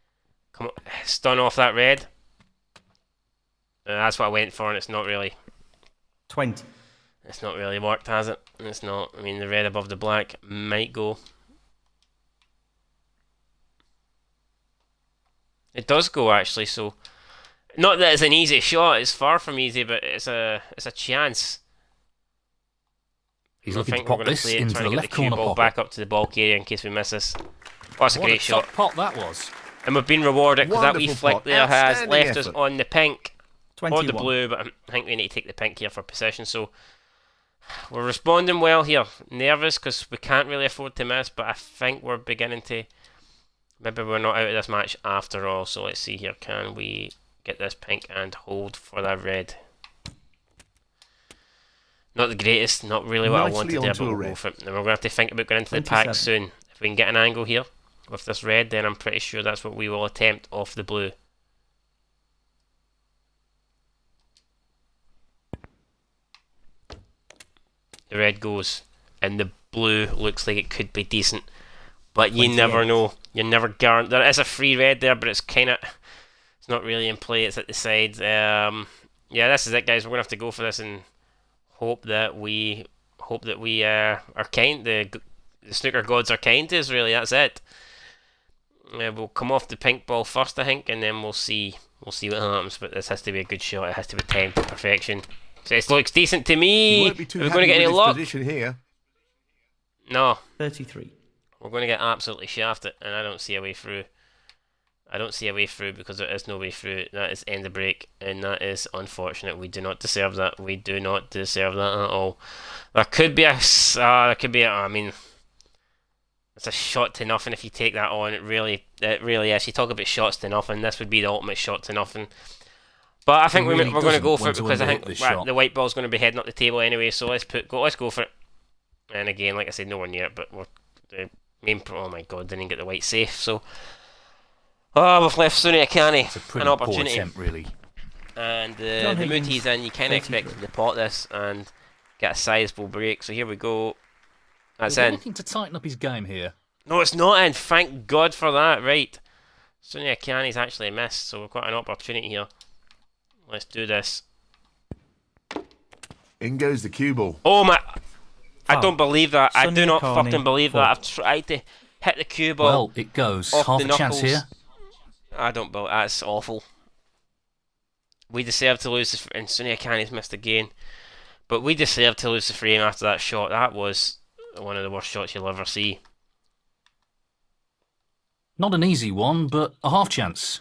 come stun off that red. That's what I went for, and it's not really. 20. It's not really worked, has it? It's not. I mean, the red above the black might go. It does go, actually, so not that it's an easy shot. It's far from easy, but it's a chance. He's I looking to think we're pop going to this play it, into trying the to get left the cue corner ball pocket. back up to the bulk area in case we miss this. Oh, that's a What great shot. top pot that was. And we've been rewarded because that wee Wonderful flick pot. there has Outstanding left us effort. on the pink or 21. the blue, but I think we need to take the pink here for possession. So we're responding well here. Nervous because we can't really afford to miss, but I think we're beginning to. Maybe we're not out of this match after all. So let's see here. Can we get this pink and hold for that red? Not the greatest, not really what I Nicely wanted there, onto but a we'll go red. for it. And we're going to have to think about going into the pack 27. soon. If we can get an angle here with this red, then I'm pretty sure that's what we will attempt off the blue. The red goes, and the blue looks like it could be decent, but you 28. never know. You're never guaranteed. There is a free red there, but it's kind of, it's not really in play. It's at the side. Yeah, this is it, guys. We're gonna have to go for this and hope that we are kind. The snooker gods are kind to us. Really, that's it. We'll come off the pink ball first, I think, and then we'll see what happens. But this has to be a good shot. It has to be timed to perfection. So it looks decent to You me. won't be Are too we happy going to get any with this luck? position here. No. 33. We're going to get absolutely shafted, and I don't see a way through. I don't see a way through because there is no way through. That is end of break, and that is unfortunate. We do not deserve that. We do not deserve that at all. There could be a. I mean, it's a shot to nothing if you take that on. It really is. You talk about shots to nothing. This would be the ultimate shot to nothing. But I think He really we're going to go doesn't for it want because to I think underhit this shot. the white ball's going to be heading up the table anyway. So let's go for it. And again, like I said, nowhere near it. But we're the main. Oh my God! Didn't get the white safe. So. Oh, we've left Sunny AKANI It's a an pretty poor opportunity. attempt, really. And John the mood Higgins, he's in, you kind of 33. expect him to pot this and get a sizable break. So here we go. That's They're in. looking to tighten up his game here. No, it's not in. Thank God for that. Right. Sunny AKANI's actually missed, so we've got an opportunity here. Let's do this. In goes the cue ball. Oh my. I Foul. don't believe that. I do Sunny not AKANI, fucking believe four. that. I've tried to hit the cue ball. Well, it goes. off Half the a chance knuckles. here. I don't believe that's awful. We deserve to lose, and Sunny AKANI's missed again. But we deserve to lose the frame after that shot. That was one of the worst shots you'll ever see. Not an easy one, but a half chance.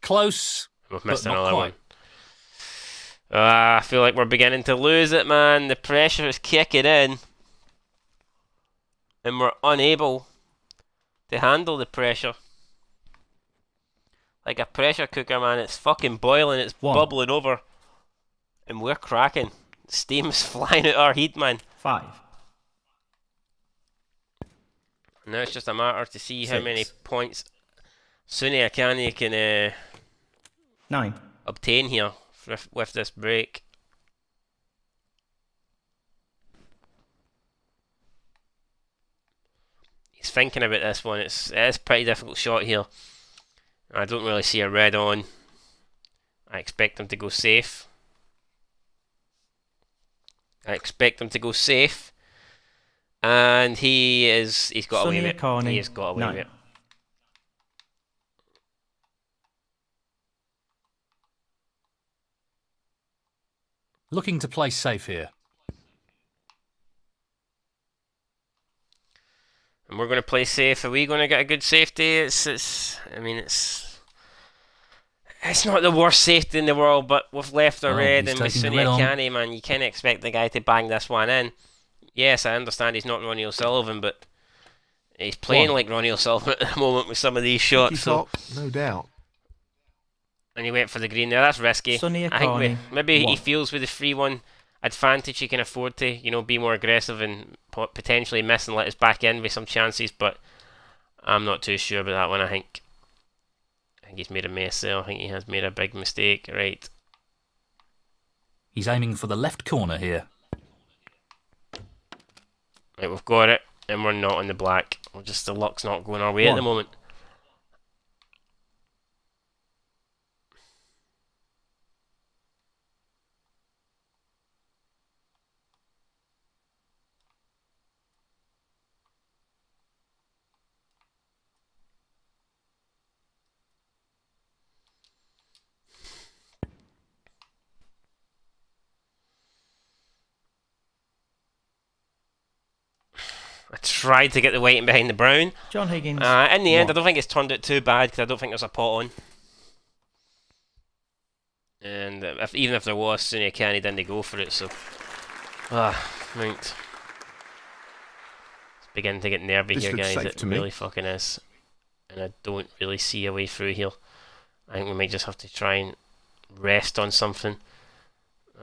Close. We've missed But not another one. quite. I feel like we're beginning to lose it, man. The pressure is kicking in. And we're unable to handle the pressure. Like a pressure cooker, man. It's fucking boiling. It's One. bubbling over. And we're cracking. Steam's flying out our heat, man. 5. Now it's just a matter to see how many 6. points Sunny AKANI can 9. obtain here with this break. He's thinking about this one. It's a pretty difficult shot here. I don't really see a red on. I expect him to go safe. And he's got away Sunny with it. AKANI, He's got away 9. with it. Looking to play safe here. And we're going to play safe. Are we going to get a good safety? I mean, it's not the worst safety in the world, but we've left a Oh, red, he's and with taking the Sunny red on. AKANI, man, you kind of expect the guy to bang this one in. Yes, I understand he's not Ronnie O'Sullivan, but He's playing like Ronnie O'Sullivan at the moment with some of these shots. So. No doubt. And he went for the green there. That's risky. Sonny I think AKANI, maybe he 1. feels with the 3-1 advantage he can afford to, be more aggressive and potentially miss and let us back in with some chances. But I'm not too sure about that one. I think he's made a mess there. I think he has made a big mistake. Right. He's aiming for the left corner here. Right, we've got it, and we're not on the black. The luck's not going our way at the moment. I tried to get the white in behind the brown. John Higgins. In the end, 1. I don't think it's turned out too bad because I don't think there's a pot on. And even if there was, Sonny AKANI didn't go for it. So, right. It's beginning to get nervy This here, looks guys. safe It to me. really fucking is. And I don't really see a way through here. I think we might just have to try and rest on something.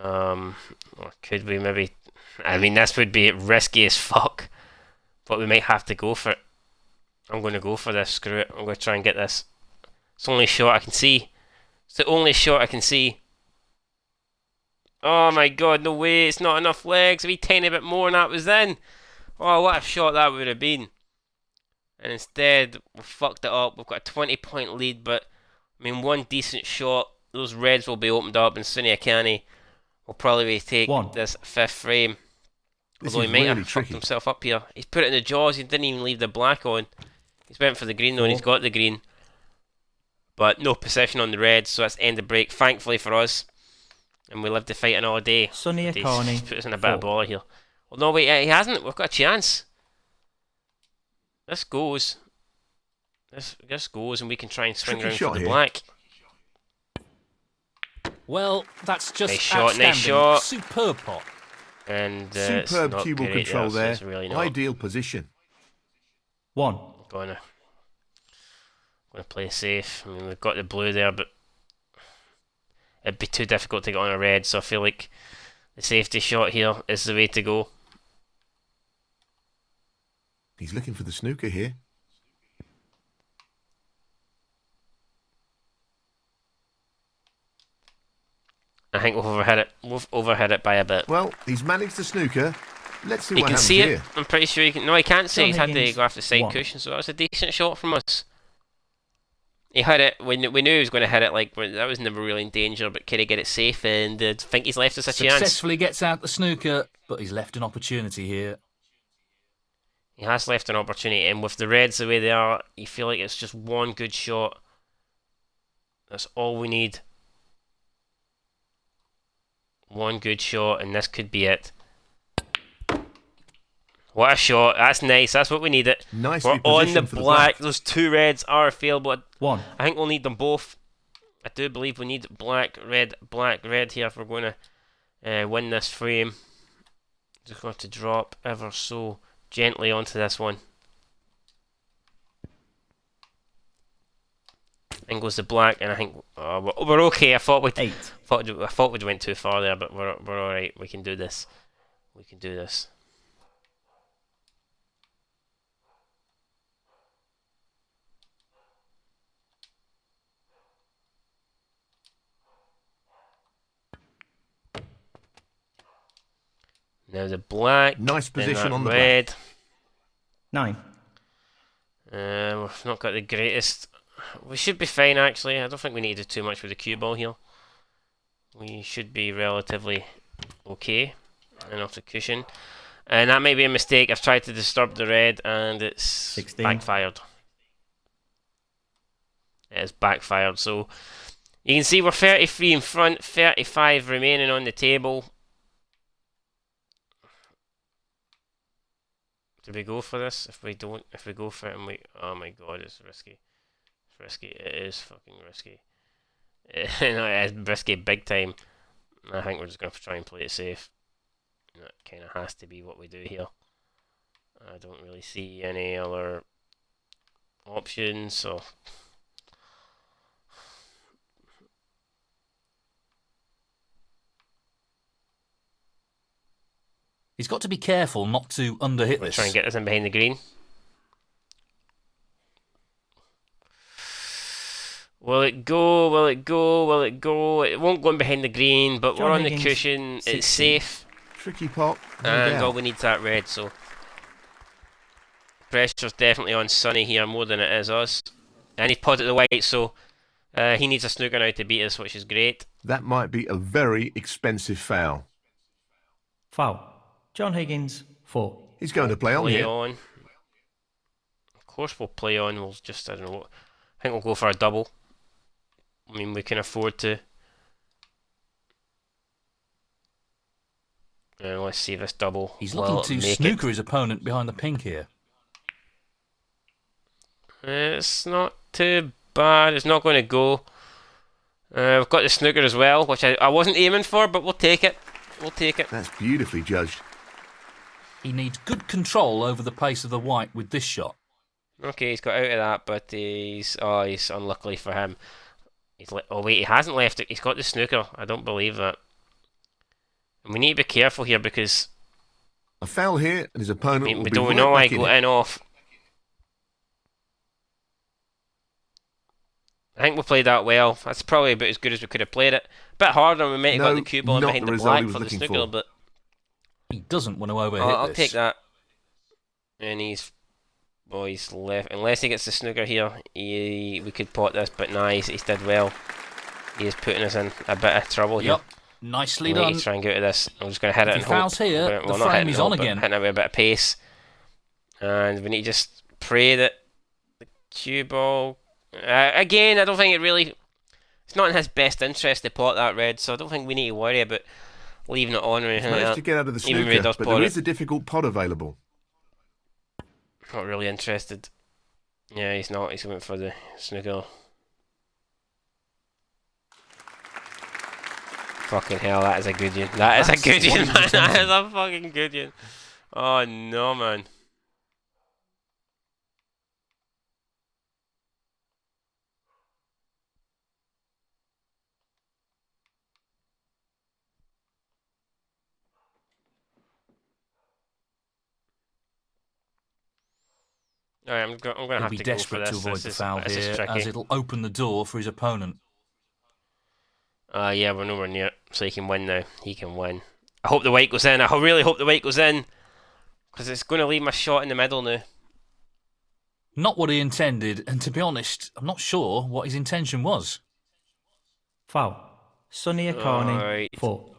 Or could we maybe... I mean, this would be risky as fuck. But we might have to go for it. I'm going to go for this. Screw it. I'm going to try and get this. It's the only shot I can see. It's the only shot I can see. Oh my god, no way. It's not enough legs. A wee tiny bit more and that was in. Oh, what a shot that would have been. And instead, we fucked it up. We've got a 20-point lead, but I mean, one decent shot. Those reds will be opened up, and Sonny AKANI will probably take this 5th frame. Although he might have fucked himself up here. He's put it in the jaws. He didn't even leave the black on. He's went for the green though, and he's got the green. But no position on the reds, so that's end of break. Thankfully for us. And we live to fight another day. Sonny AKANI. He's put us in a bit of bother here. Well, no, wait, he hasn't. We've got a chance. This goes. This goes, and we can try and swing around for the black. Well, that's just nice shot, outstanding. nice shot. Superb pot. And superb cue ball control there. So really Ideal position. 1. Gonna play safe. I mean, we've got the blue there, but it'd be too difficult to get on a red. So I feel like the safety shot here is the way to go. He's looking for the snooker here. I think we've overhit it. We've overhit it by a bit. Well, he's managed the snooker. Let's see what happens here. here. You can see it. I'm pretty sure you can. No, he can't see it. He's had to go after the side 1. cushion, so that was a decent shot from us. He hit it. We knew he was going to hit it. Like that was never really in danger, but can he get it safe? And I think he's left us a chance. Successfully gets out the snooker, but he's left an opportunity here. He has left an opportunity, and with the reds the way they are, you feel like it's just one good shot. That's all we need. One good shot, and this could be it. What a shot. That's nice. That's what we needed. Nicely We're on the positioned for black. Those 2 reds are available. 1. I think we'll need them both. I do believe we need black, red here if we're going to win this frame. Just got to drop ever so gently onto this one. In goes the black, and I think we're okay. I thought we'd went too far there, but we're all right. We can do this. We can do this. Now the black. Nice position on the red. black. 9. We've not got the greatest. We should be fine actually. I don't think we need to do too much with the cue ball here. We should be relatively okay. And off the cushion. And that might be a mistake. I've tried to disturb the red and it's 16. backfired. It is backfired. So you can see we're 33 in front, 35 remaining on the table. Do we go for this? If we don't, if we go for it and we... Oh my god, it's risky. It's risky. It is fucking risky. No, it is risky big time. I think we're just going to try and play it safe. That kind of has to be what we do here. I don't really see any other options, so He's got to be careful not to underhit we'll this. try and get this in behind the green. Will it go? Will it go? Will it go? It won't go in behind the green, but John we're on Higgins, the cushion. 16. It's safe, Tricky pot. No and doubt. all we need is that red. So pressure's definitely on Sonny here more than it is us. And he's potted the white, so he needs a snooker now to beat us, which is great. That might be a very expensive foul. Foul. John Higgins, 4. He's going to play on Play here. on. Of course we'll play on. We'll just, I don't know what. I think we'll go for a double. I mean, we can afford to. Let's see this double. He's will looking to make snooker his opponent behind the pink here. It's not too bad. It's not going to go. We've got the snooker as well, which I wasn't aiming for, but we'll take it. We'll take it. That's beautifully judged. He needs good control over the pace of the white with this shot. Okay, he's got out of that, but he's unluckily for him. Oh wait, he hasn't left it. He's got the snooker. I don't believe that. And we need to be careful here because A foul here, and his opponent will we be don't right know why back he in got it. in off. I think we played that well. That's probably about as good as we could have played it. A bit harder. We might have got No, the cue ball in not behind the the result he black was for the looking snooker, for. but He doesn't want to overhit I'll this. take that. And he's left. Unless he gets the snooker here, we could pot this. But nah, he's did well. He is putting us in a bit of trouble here. Yep, nicely We need done. to try and get out of this. I'm just going to hit it If and he hope. fouls here, Well, the not frame hitting is and on hope, but again. Hitting it with a bit of pace. And we need to just pray that the cue ball. Again, I don't think it really. It's not in his best interest to pot that red, so I don't think we need to worry about leaving it on or anything like Managed that. to get out of the Even if he snooker, does but pot there it. is a difficult pot available. Not really interested. Yeah, he's not. He's going for the snooker. Fucking hell, that is a good one. That is a That's good what one, he man. was That is attempting. a fucking good one. Oh no, man. Alright, I'm going to He'll have be to go for desperate this. to avoid This the is, foul this is here, tricky. as it'll open the door for his opponent. Yeah, we're nowhere near it, so he can win now. He can win. I hope the white goes in. I really hope the white goes in, because it's going to leave my shot in the middle now. Not what he intended, and to be honest, I'm not sure what his intention was. Foul. Sonny AKANI, Alright. 4.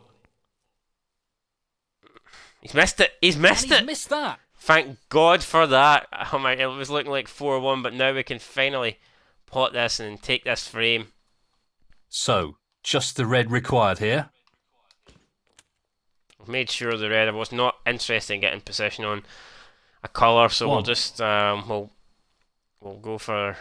He's missed it. He's missed And he's it. missed that. Thank God for that. Oh my, it was looking like 4-1, but now we can finally pot this and take this frame. So, just the red required here. I've made sure the red. I was not interested in getting position on a colour, so we'll One. just we'll go for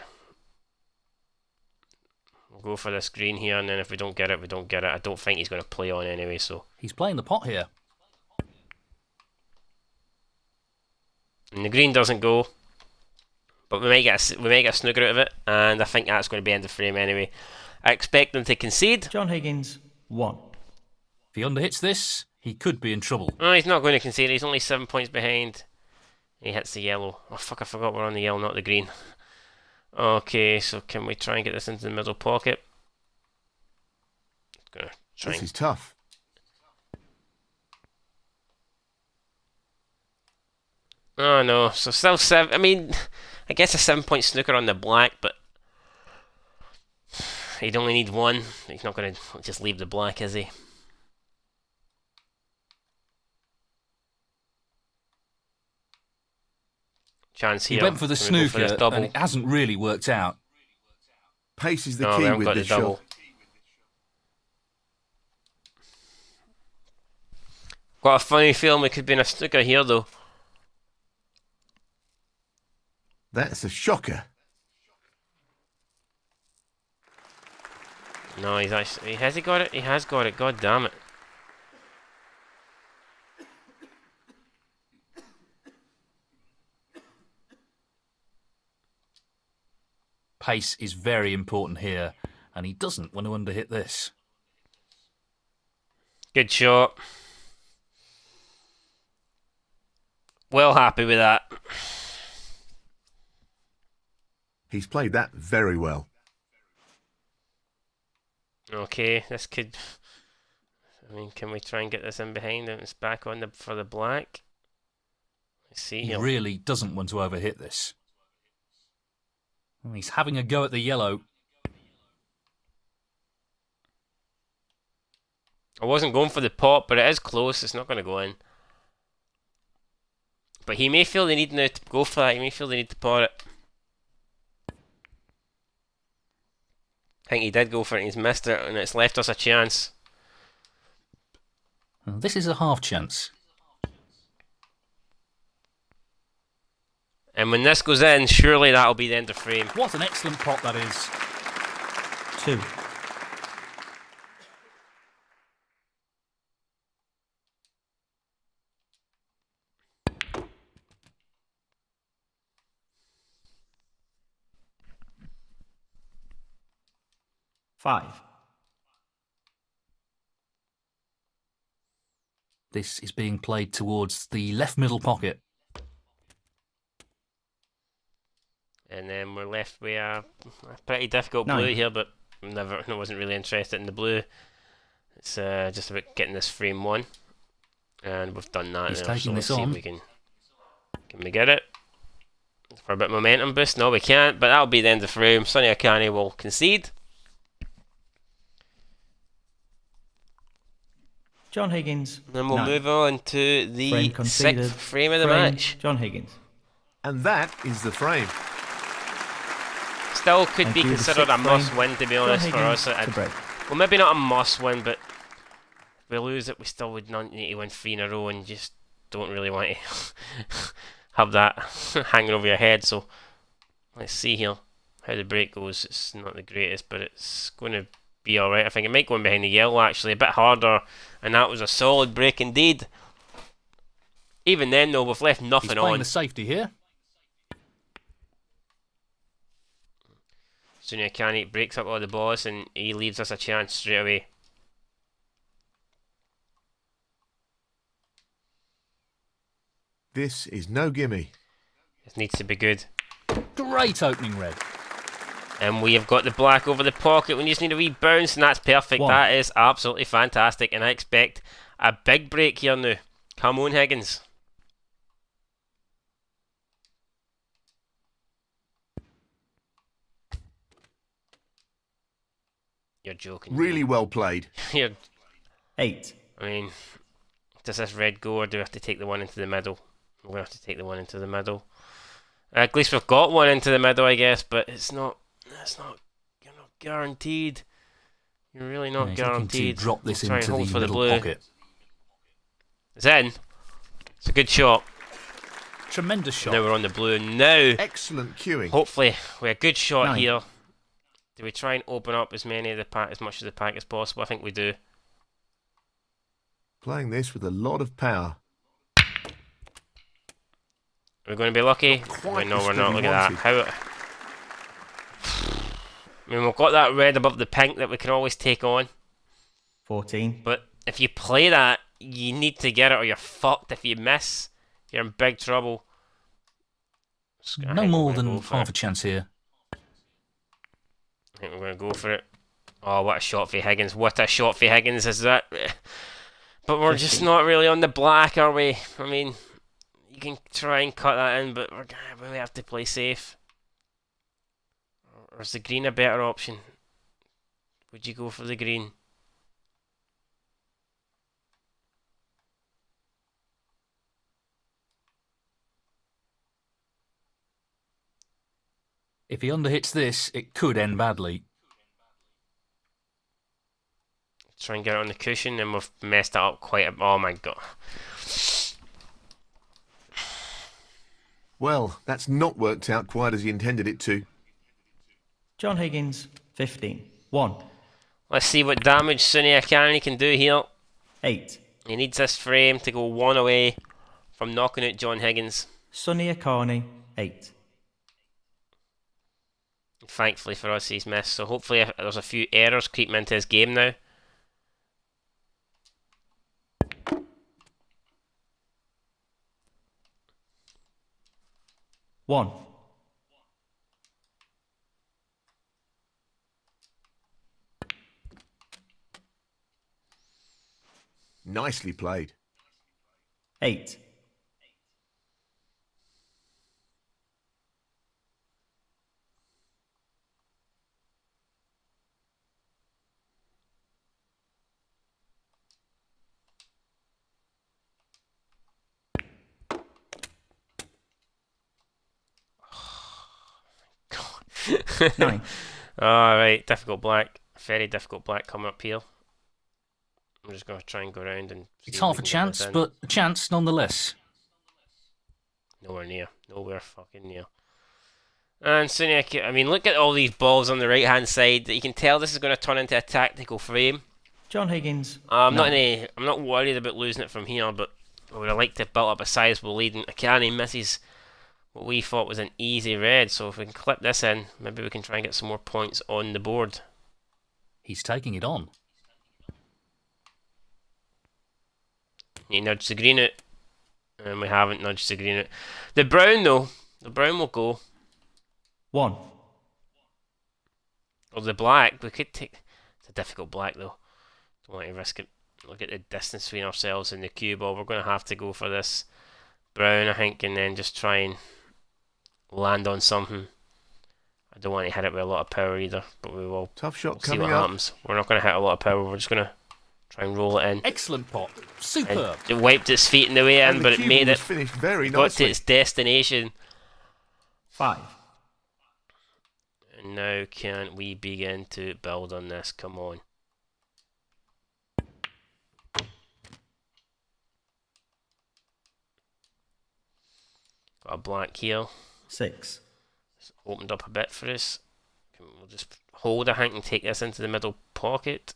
this green here, and then if we don't get it, we don't get it. I don't think he's going to play on anyway, so. He's playing the pot here. And the green doesn't go, but we might get a snooker out of it, and I think that's going to be end of frame anyway. I expect them to concede. John Higgins, 1. If he underhits this, he could be in trouble. Oh, he's not going to concede. He's only 7 points behind. He hits the yellow. Oh fuck! I forgot we're on the yellow, not the green. Okay, so can we try and get this into the middle pocket? Gonna try This and is tough. Oh no, so still 7. I mean, I guess a 7-point snooker on the black, but he'd only need 1. He's not going to just leave the black, is he? Chance He here. went for the Can we go for this snooker, double? and it hasn't really worked out. Pace is the No, we key haven't with got the this double. shot. Got a funny feeling we could be in a snooker here, though. That's a shocker. No, he's actually. Has he got it? He has got it. God damn it. Pace is very important here, and he doesn't want to underhit this. Good shot. Well happy with that. He's played that very well. Okay, this could... I mean, can we try and get this in behind him? It's back on for the black. Let's see. He really doesn't want to overhit this. He's having a go at the yellow. I wasn't going for the pot, but it is close. It's not going to go in. But he may feel the need now to go for that. He may feel the need to pot it. I think he did go for it and he's missed it, and it's left us a chance. Well, this is a half chance. And when this goes in, surely that'll be the end of frame. What an excellent pot that is. 2. Five. This is being played towards the left middle pocket. And then we're left with a pretty difficult blue 9. here, but I wasn't really interested in the blue. It's just about getting this frame 1. And we've done that. He's now, taking so let's this see on. if we can we get it? For a bit of momentum boost? No, we can't, but that'll be the end of the frame. Sonny AKANI will concede. John Higgins. Then we'll 9. move on to the Frame conceded. 6th frame of the match. John Higgins. And that is the frame. Still could be Thank you, the considered a 6th frame. must-win, to be John honest, for Higgins us. to break. Well, maybe not a must-win, but if we lose it, we still would not need to win 3 in a row, and just don't really want to have that hanging over your head. So let's see here how the break goes. It's not the greatest, but it's going to be alright. I think it might go in behind the yellow, actually, a bit harder, and that was a solid break indeed. Even then, though, we've left nothing He's playing on. the safety here. Sonny AKANI breaks up all the balls, and he leaves us a chance straight away. This is no gimme. This needs to be good. Great opening red. And we have got the black over the pocket. We just need a wee bounce, and that's perfect. 1. That is absolutely fantastic, and I expect a big break here now. Come on, Higgins. You're joking. Really well played. You're, 8. I mean, does this red go, or do we have to take the one into the middle? We're going to have to take the one into the middle. At least we've got one into the middle, I guess, but it's not, you're not guaranteed. You're really not He's looking guaranteed. to drop this We'll try and into hold the for the middle blue. pocket. It's in. It's a good shot. Tremendous shot. Now we're on the blue. Now, Excellent cueing. hopefully, with a good shot 9. here. Do we try and open up as many of the pack, as much of the pack as possible? I think we do. Playing this with a lot of power. We're going to be lucky. Quite Wait, no, the we're not. steady Look at that. wanted. How? I mean, we've got that red above the pink that we can always take on. 14. But if you play that, you need to get it, or you're fucked. If you miss, you're in big trouble. No more than half a chance here. I think we're going to go for it. Oh, what a shot for Higgins. What a shot for Higgins is that. But we're just not really on the black, are we? I mean, you can try and cut that in, but we're going to really have to play safe. Or is the green a better option? Would you go for the green? If he underhits this, it could end badly. Try and get it on the cushion, and we've messed it up quite a... Oh my god. Well, that's not worked out quite as he intended it to. John Higgins. 15. 1. Let's see what damage Sonny AKANI can do here. 8. He needs this frame to go 1 away from knocking out John Higgins. Sonny AKANI. 8. Thankfully for us, he's missed. So hopefully there's a few errors creeping into his game now. One. Nicely played. 8. God. 9. Alright, difficult black. Very difficult black coming up here. I'm just going to try and go around and... It's half a chance, but a chance nonetheless. Nowhere near. Nowhere fucking near. And Sunic, I mean, look at all these balls on the right hand side. You can tell this is going to turn into a tactical frame. John Higgins. I'm not worried about losing it from here, but I would have liked to build up a sizable lead. And AKANI misses what we thought was an easy red. So if we can clip this in, maybe we can try and get some more points on the board. He's taking it on. You nudge the green out, and we haven't nudged the green out. The brown though, the brown will go. 1. Or the black, we could take... It's a difficult black though. Don't want to risk it. Look at the distance between ourselves and the cue ball. We're going to have to go for this brown, I think, and then just try and land on something. I don't want to hit it with a lot of power either, but we will. Tough shot We'll see coming what up. happens. We're not going to hit a lot of power. We're just going to try and roll it in. Excellent pot. And Superb. it wiped its feet in the way in, And but the it cue made ball was it. finished very Got to nicely. its destination. 5. And now can we begin to build on this? Come on. Got a black here. 6. It's opened up a bit for us. We'll just hold, I think, and take this into the middle pocket.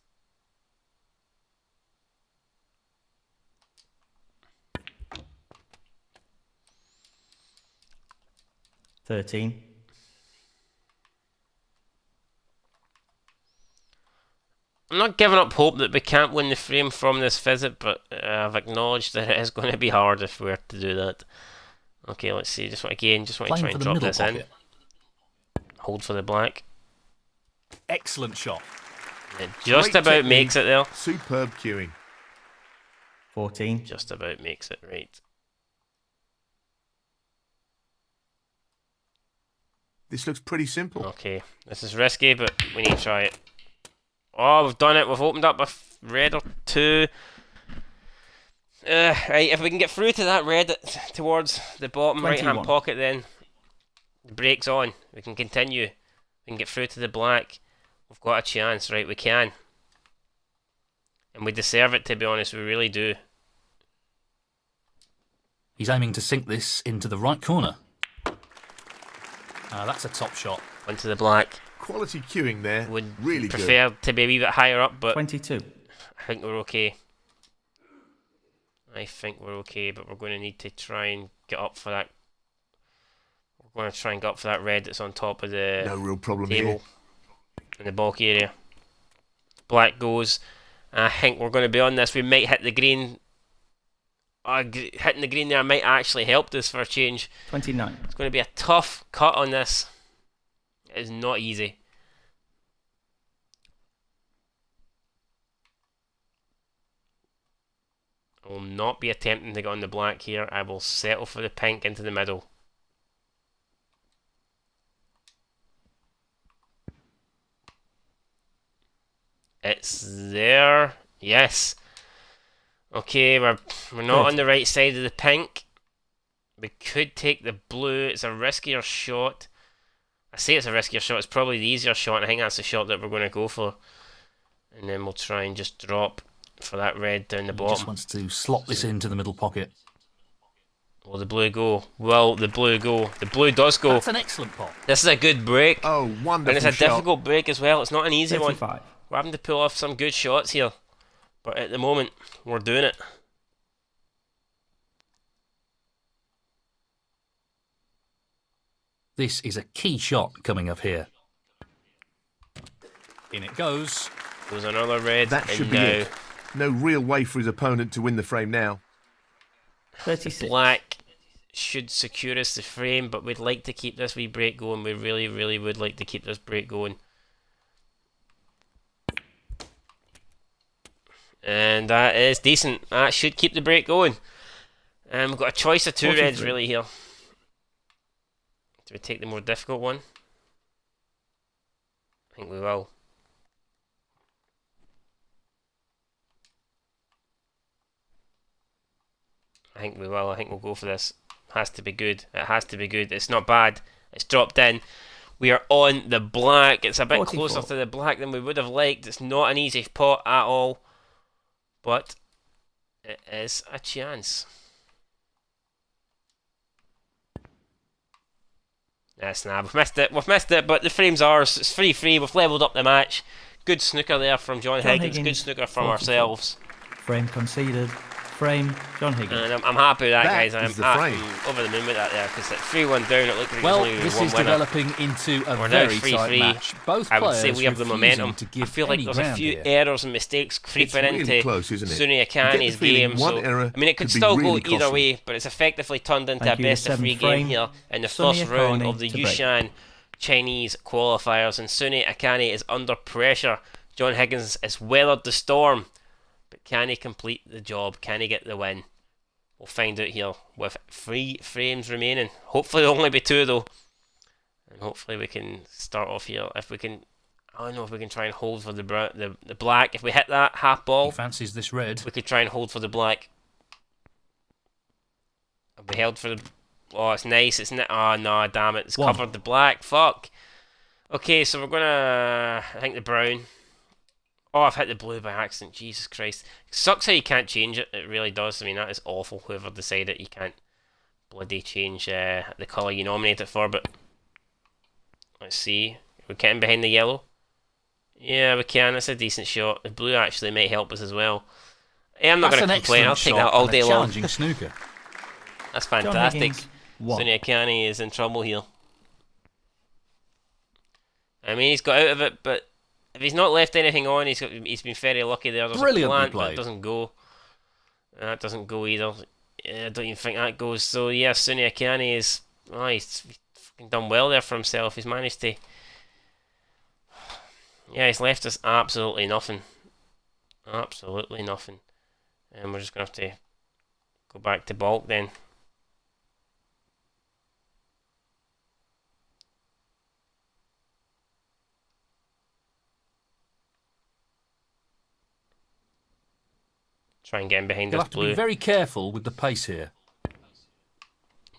$13. I'm not giving up hope that we can't win the frame from this visit, but I've acknowledged that it is going to be hard if we were to do that. Okay, let's see. Just want to try Playing for and the drop middle this in. pocket. Hold for the black. Excellent shot. It just Great about technique. makes it there. Superb cueing. 14. Just about makes it, right. This looks pretty simple. Okay, this is risky, but we need to try it. Oh, we've done it. We've opened up a red or two. Right, if we can get through to that red towards the bottom right-hand 21. pocket, then the brake's on. We can continue. We can get through to the black. We've got a chance, right? We can. And we deserve it, to be honest. We really do. He's aiming to sink this into the right corner. That's a top shot. Onto the black. Quality cueing there. Would really good. prefer to be a wee bit higher up, but 22. I think we're okay. I think we're okay, but we're going to need to try and get up for that. We're going to try and get up for that red that's on top of the No real problem table here. in the bulky area. Black goes. I think we're going to be on this. We might hit the green. Hitting the green there might actually help us for a change. 29. It's going to be a tough cut on this. It is not easy. I will not be attempting to get on the black here. I will settle for the pink into the middle. It's there. Yes. Okay, we're not on the right side of the pink. We could take the blue. It's a riskier shot. I say it's a riskier shot. It's probably the easier shot, and I think that's the shot that we're going to go for. And then we'll try and just drop for that red down the He bottom. just wants to slot this into the middle pocket. Will the blue go? Will the blue go? The blue does go. That's an excellent pot. This is a good break. Oh, wonderful And it's a shot. difficult break as well. It's not an easy one. 35. We're having to pull off some good shots here. But at the moment, we're doing it. This is a key shot coming up here. In it goes. There's another red. That should and be now it. No real way for his opponent to win the frame now. 36. black should secure us the frame, but we'd like to keep this wee break going. We really, really would like to keep this break going. And that is decent. That should keep the break going. We've got a choice of 2 43. reds really here. Do we take the more difficult one? I think we will. I think we'll go for this. Has to be good. It has to be good. It's not bad. It's dropped in. We are on the black. It's a bit 44. closer to the black than we would have liked. It's not an easy pot at all. But it is a chance. Yes, nah, we've missed it. We've missed it, but the frame's ours. It's 3-3. We've levelled up the match. Good snooker there from John Higgins. Good snooker from 44. ourselves. Frame conceded. Frame, John Higgins. And I'm happy with that, That guys. is I'm the frame. over the moon with that there, because at 3-1 down, it looked like Well, it was only this one is winner. developing into a We're now very 3-3. tight match. Both I would players say we have the refusing momentum. to I give feel like any there's a ground few here. errors and mistakes creeping really into close, isn't it? Sunny You get the Akani's feeling game. one So, error I mean, it could could be still really go either costly. way, but it's effectively turned into Thank a you, best of 3 7th game frame. here in the Sunny first round Akani of the to break. Yushan Chinese qualifiers. And Sunny Akani is under pressure. John Higgins has weathered the storm. But can he complete the job? Can he get the win? We'll find out here with 3 frames remaining. Hopefully there'll only be 2 though. And hopefully we can start off here. If we can, I don't know if we can try and hold for the black. If we hit that half He ball, fancies this red. we could try and hold for the black. Have we held for the... Oh, it's nice. It's oh no, damn it. It's 1. covered the black. Fuck. Okay, so we're gonna... I think the brown. Oh, I've hit the blue by accident. Jesus Christ. It sucks how you can't change it. It really does. I mean, that is awful. Whoever decided you can't bloody change the colour you nominate it for. But let's see. We're getting behind the yellow. Yeah, we can. It's a decent shot. The blue actually might help us as well. Yeah, I'm not going to complain. I'll take that all day long. Challenging snooker. That's John fantastic. Higgins, 1. Sunny Akani is in trouble here. I mean, he's got out of it, but if he's not left anything on, he's been very lucky there. There's Brilliantly a plant, but played. it doesn't go. That doesn't go either. Yeah, I don't even think that goes. So yeah, Sunny Akani is... Oh, he's fucking done well there for himself. He's managed to... Yeah, he's left us absolutely nothing. Absolutely nothing. And we're just going to have to go back to bulk then. Try and get him behind You'll this have to blue. be very careful with the pace here.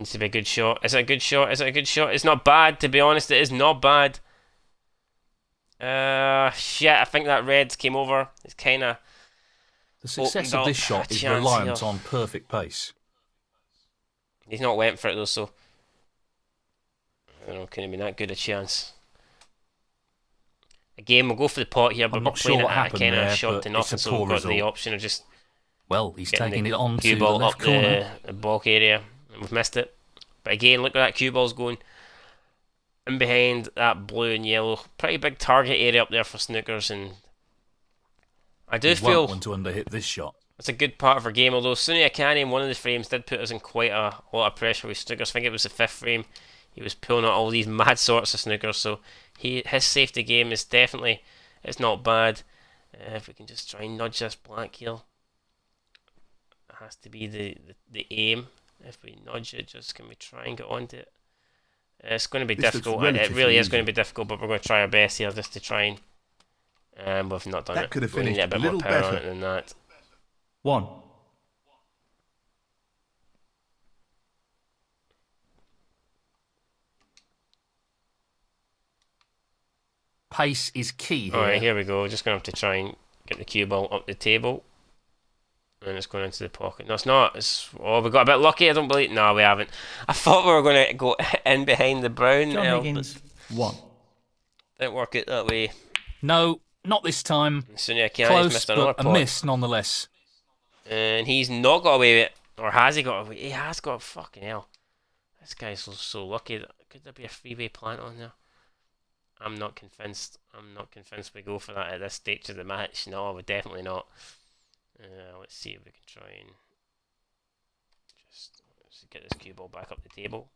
Needs to be a good shot. Is it a good shot? Is it a good shot? It's not bad, to be honest. It is not bad. Shit, I think that red came over. It's kind of... The success Opened of this up shot a is chance reliant here. on perfect pace. He's not went for it though, so... I don't know, couldn't have been that good a chance. Again, we'll go for the pot here, but I'm we're not playing sure it what at a happened kind of there, shot but to it's nothing, a so poor we've got the result. option of just Well, he's getting taking the it on to cue the ball left up corner. the bulk area, and we've missed it. But again, look where that cue ball's going. In behind that blue and yellow. Pretty big target area up there for snookers, and I do He feel won't want to underhit this shot. it's a good part of our game, although Sunny Akani in one of the frames did put us in quite a lot of pressure with snookers. I think it was the 5th frame. He was pulling out all these mad sorts of snookers, so his safety game is definitely, it's not bad. If we can just try and nudge this black here. It has to be the aim. If we nudge it, just can we try and get onto it? It's going to be This looks difficult. It relatively really is easy. going to be difficult, but we're going to try our best here just to try and we've not done That it. could have We need finished a bit a more little power on better. it than that. 1. Pace is key here. Alright, here we go. Just going to have to try and get the cue ball up the table. And it's going into the pocket. No, it's not. Oh, we got a bit lucky. I don't believe... No, we haven't. I thought we were going to go in behind the brown. John L, Higgins, but 1. didn't work out that way. No, not this time. Sunny Akani's Close, missed another but a pot. miss nonetheless. And he's not got away with it. Or has he got away? He has got... Fucking hell. This guy's so lucky. Could there be a freeway plant on there? I'm not convinced. I'm not convinced we go for that at this stage of the match. No, we're definitely not. Let's see if we can try and just let's get this cue ball back up the table.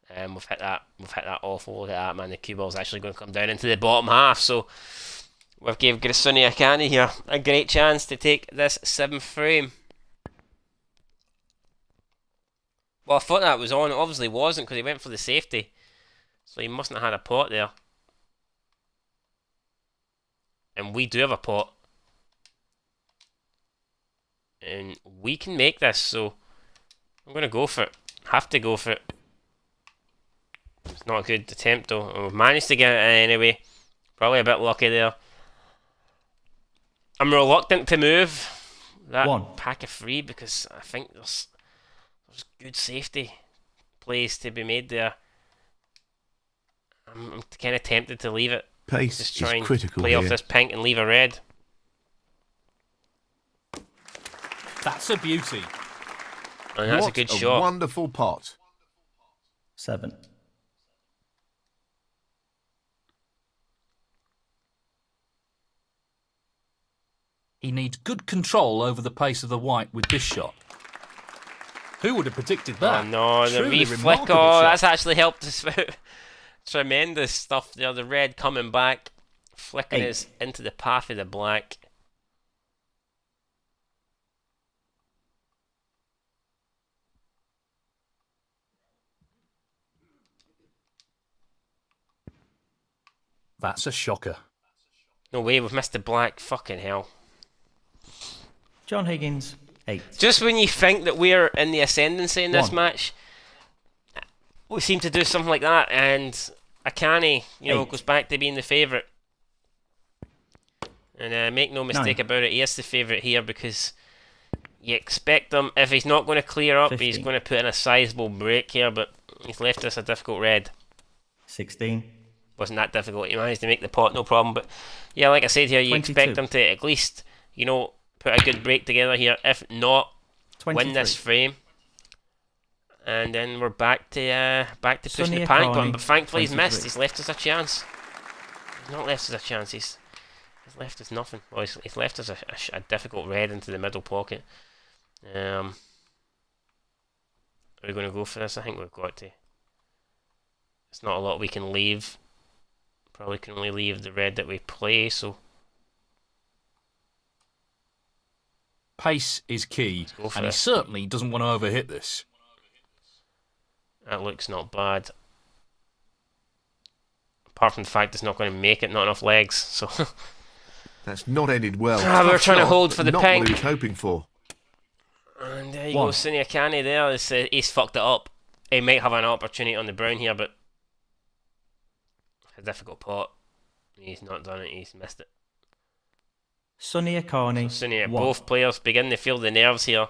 And we've hit that. We've hit that awful. Look at that, man. The cue ball's actually going to come down into the bottom half. So we've gave Sunny AKANI here a great chance to take this 7th frame. Well, I thought that was on. It obviously wasn't because he went for the safety. So he mustn't have had a pot there. And we do have a pot. And we can make this, so I'm going to go for it. Have to go for it. It's not a good attempt though. And we've managed to get it anyway. Probably a bit lucky there. I'm reluctant to move that pack of 3 because I think there's good safety plays to be made there. I'm kind of tempted to leave it. Pace just try and critical play here. off this pink and leave a red. That's a beauty. And that's a good shot. Wonderful pot. 7. He needs good control over the pace of the white with this shot. Who would have predicted that? Oh no, the Truly reflick. remarkable Oh, shot. that's actually helped us out. Tremendous stuff there. The red coming back, flicking 8. us into the path of the black. That's a shocker. No way, we've missed the black. Fucking hell. John Higgins, 8. Just when you think that we're in the ascendancy in this 1. match, we seem to do something like that, and AKANI, you know, 8. goes back to being the favourite. And make no mistake 9. about it, he is the favourite here because you expect him, if he's not going to clear up, 15. he's going to put in a sizable break here, but he's left us a difficult red. 16. Wasn't that difficult, he managed to make the pot, no problem, but yeah, like I said here, you 22. expect him to at least, you know, put a good break together here, if not, 23. win this frame. And then we're back to pushing Sunny the panic button, AKANI, but thankfully he's 23. missed. He's left us a chance. He's not left us a chance. He's left us nothing. Well, he's left us a difficult red into the middle pocket. Are we going to go for this? I think we've got to. It's not a lot we can leave. Probably can only leave the red that we play. So Pace is key, go for and he this. certainly doesn't want to overhit this. That looks not bad. Apart from the fact it's not going to make it, not enough legs. So That's not ended well. Ah, we were Tough trying to shot, hold but for the not pink. what he was hoping for. And there you 1. go, Sunny AKANI there. He's fucked it up. He might have an opportunity on the brown here, but a difficult pot. He's not done it. He's missed it. Sunny AKANI, Sunny, 1. both players begin to feel the nerves here.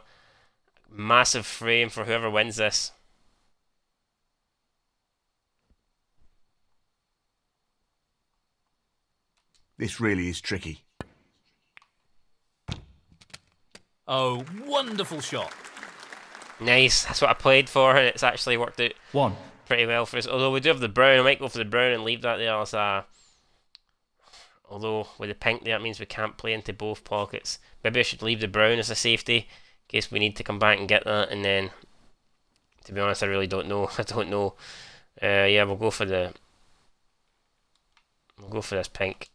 Massive frame for whoever wins this. This really is tricky. Oh, wonderful shot. Nice. That's what I played for, and it's actually worked out 1. pretty well for us. Although we do have the brown, I might go for the brown and leave that there as a. Although with the pink there, it means we can't play into both pockets. Maybe I should leave the brown as a safety in case we need to come back and get that. And then, to be honest, I really don't know. I don't know. Yeah, we'll go for the. We'll go for this pink.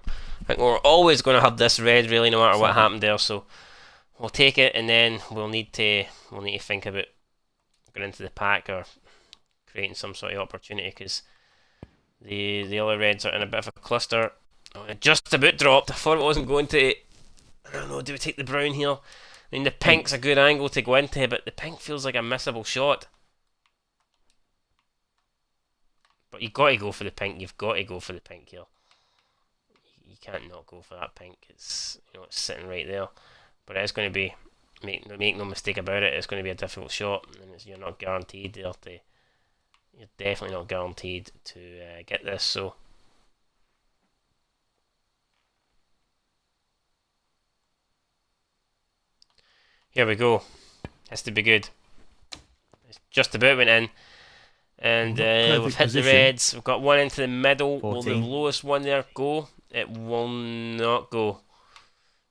I think we're always going to have this red, really, no matter what happened there. So we'll take it, and then we'll need to think about going into the pack or creating some sort of opportunity because the other reds are in a bit of a cluster. Oh, it just about dropped. I thought it wasn't going to. I don't know. Do we take the brown here? I mean, the pink's a good angle to go into, but the pink feels like a missable shot. But you've got to go for the pink. You've got to go for the pink here. You can't not go for that pink. It's it's sitting right there. But it's going to be make no mistake about it. It's going to be a difficult shot, and you're not guaranteed there to. You're definitely not guaranteed to get this. So. Here we go. Has to be good. It's just about went in. And we've hit the reds. We've got one into the middle. 14. Will the lowest one there go? It will not go.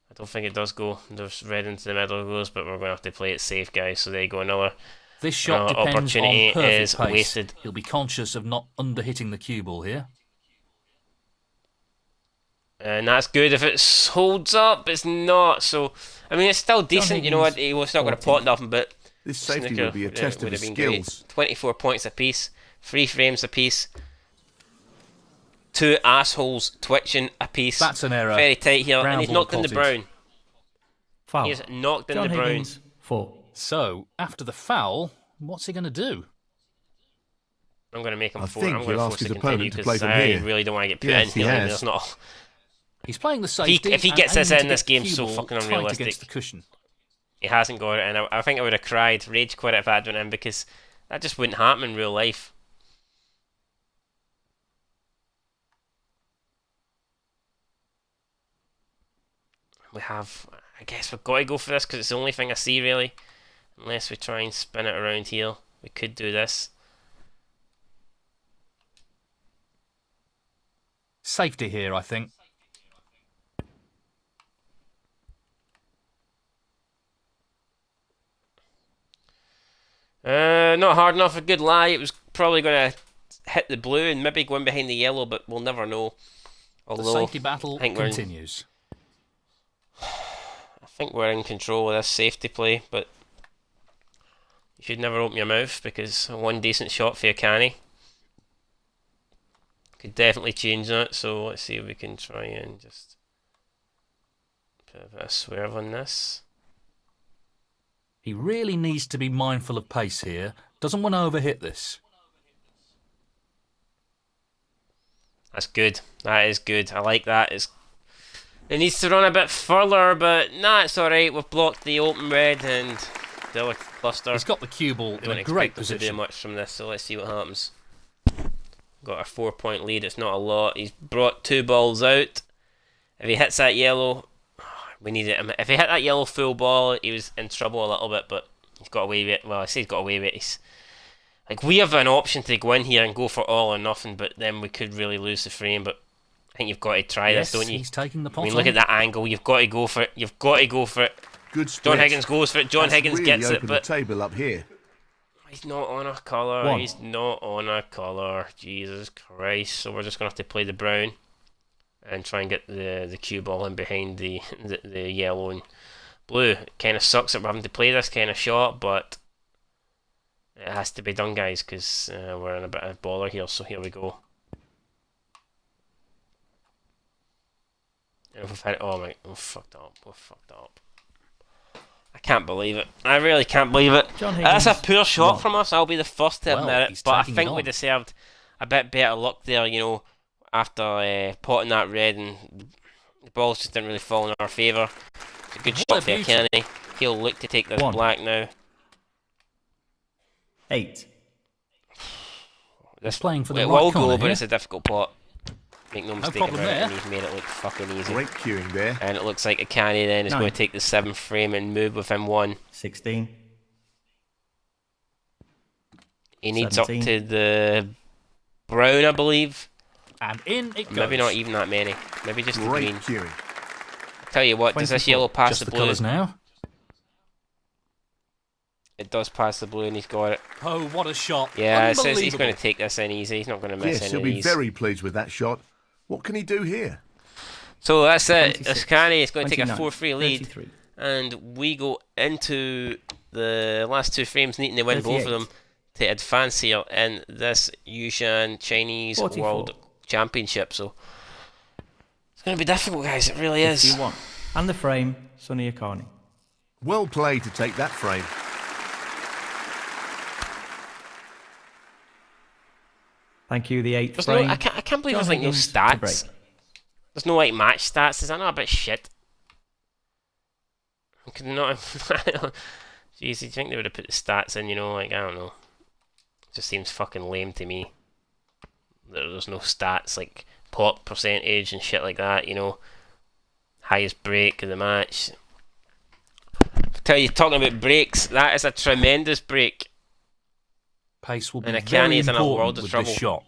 I don't think it does go. There's red into the middle goes, but we're going to have to play it safe, guys. So there you go. Another This shot depends opportunity on perfect is pace. wasted. He'll be conscious of not under-hitting the cue ball here. And that's good if it holds up. It's not. So, I mean, it's still decent. You know what? He was not going to pot nothing, but This safety Snooker would be a test of would his have been great. skills. 24 points apiece, 3 frames apiece, 2 assholes twitching apiece. That's an error. Very tight here, and he's Ground ball knocked in the cottage. brown. Foul. He's knocked in John the brown. Higgins, 4. So, after the foul, what's he going to do? I'm going to make him I force. think I'm going he'll to ask force his to continue opponent to play because from I here. really don't want to get put Yes, in he here. has. There's not. He's playing the safety. If he gets and this aiming in, to this get the game's cue so ball fucking tight unrealistic. against the cushion. He hasn't got it, and I think I would have cried, rage quit if that went in because that just wouldn't happen in real life. I guess we've got to go for this because it's the only thing I see really. Unless we try and spin it around here, we could do this. Safety here, I think. Not hard enough, a good lie. It was probably going to hit the blue and maybe go in behind the yellow, but we'll never know. The Although, safety battle I think continues. I think we're in control of this safety play, but you should never open your mouth because one decent shot for AKANI could definitely change that. So let's see if we can try and just put a bit of swerve on this. He really needs to be mindful of pace here. Doesn't want to overhit this. That's good. That is good. I like that. It needs to run a bit further, but nah, it's alright. We've blocked the open red and the other cluster. He's got the cue ball in Don't a great expect him to do position. much from this, so let's see what happens. Got a 4-point lead. It's not a lot. He's brought 2 balls out. If he hits that yellow, we need it. If he hit that yellow full ball, he was in trouble a little bit, but he's got away with it. Well, I say he's got away with it. He's, like, we have an option to go in here and go for all or nothing, but then we could really lose the frame. But I think you've got to try this, don't you? He's taking the pot I mean, look at that angle. You've got to go for it. You've got to go for it. Good split. John Higgins goes for it. John That's Higgins really gets it, opened but the table up here. he's not on a colour. 1. He's not on a colour. Jesus Christ. So we're just going to have to play the brown and try and get the cue ball in behind the yellow and blue. It kind of sucks that we're having to play this kind of shot, but it has to be done, guys, because we're in a bit of bother here. So here we go. And if we've had, oh my, we're fucked up. We're fucked up. I can't believe it. I really can't believe it. John That's a Higgins, poor shot 1. from us. I'll be the first to Well, admit he's it. But I taking it think we on. deserved a bit better luck there, you know, after potting that red and the balls just didn't really fall in our favour. It's a good What shot a for beauty. AKANI. He'll look to take this 1. black now. 8. This playing for the it right will go, corner but here. it's a difficult pot. Make no mistake problem about it, there. and he's made it look fucking easy. Great queuing there. And it looks like AKANI then is 9. going to take the 7th frame and move within 1. 16. He needs 17. up to the brown, I believe. And in it goes. Maybe not even that many. Maybe just the Great green. queuing. Tell you what, does this 24. yellow pass Just the the blue? colours now. It does pass the blue and he's got it. Oh, what a shot. Yeah, it says he's Unbelievable. going to take this in easy. He's not going to miss Yes, any he'll of be these. very pleased with that shot. What can he do here? So that's it. 26. AKANI is going to take a 29, 4-3 lead. 33. And we go into the last 2 frames needing to win both of 38. them to advance here in this Yushan Chinese 44. World Championship. So it's going to be difficult, guys. It really is. 51. And the frame, Sonny AKANI. Well played to take that frame. Thank you, the 8th There's frame. no, I can't believe John there's like no Higgins to stats. break. There's no like match stats. Is that not a bit shit? Could they not? Jeez, do you think they would have put the stats in? You know, like I don't know. It just seems fucking lame to me. There's no stats like pot percentage and shit like that. You know, highest break of the match. tell you, talking about breaks, that is a tremendous break. Pace will be And very AKANI is in a world important of with trouble. this shot.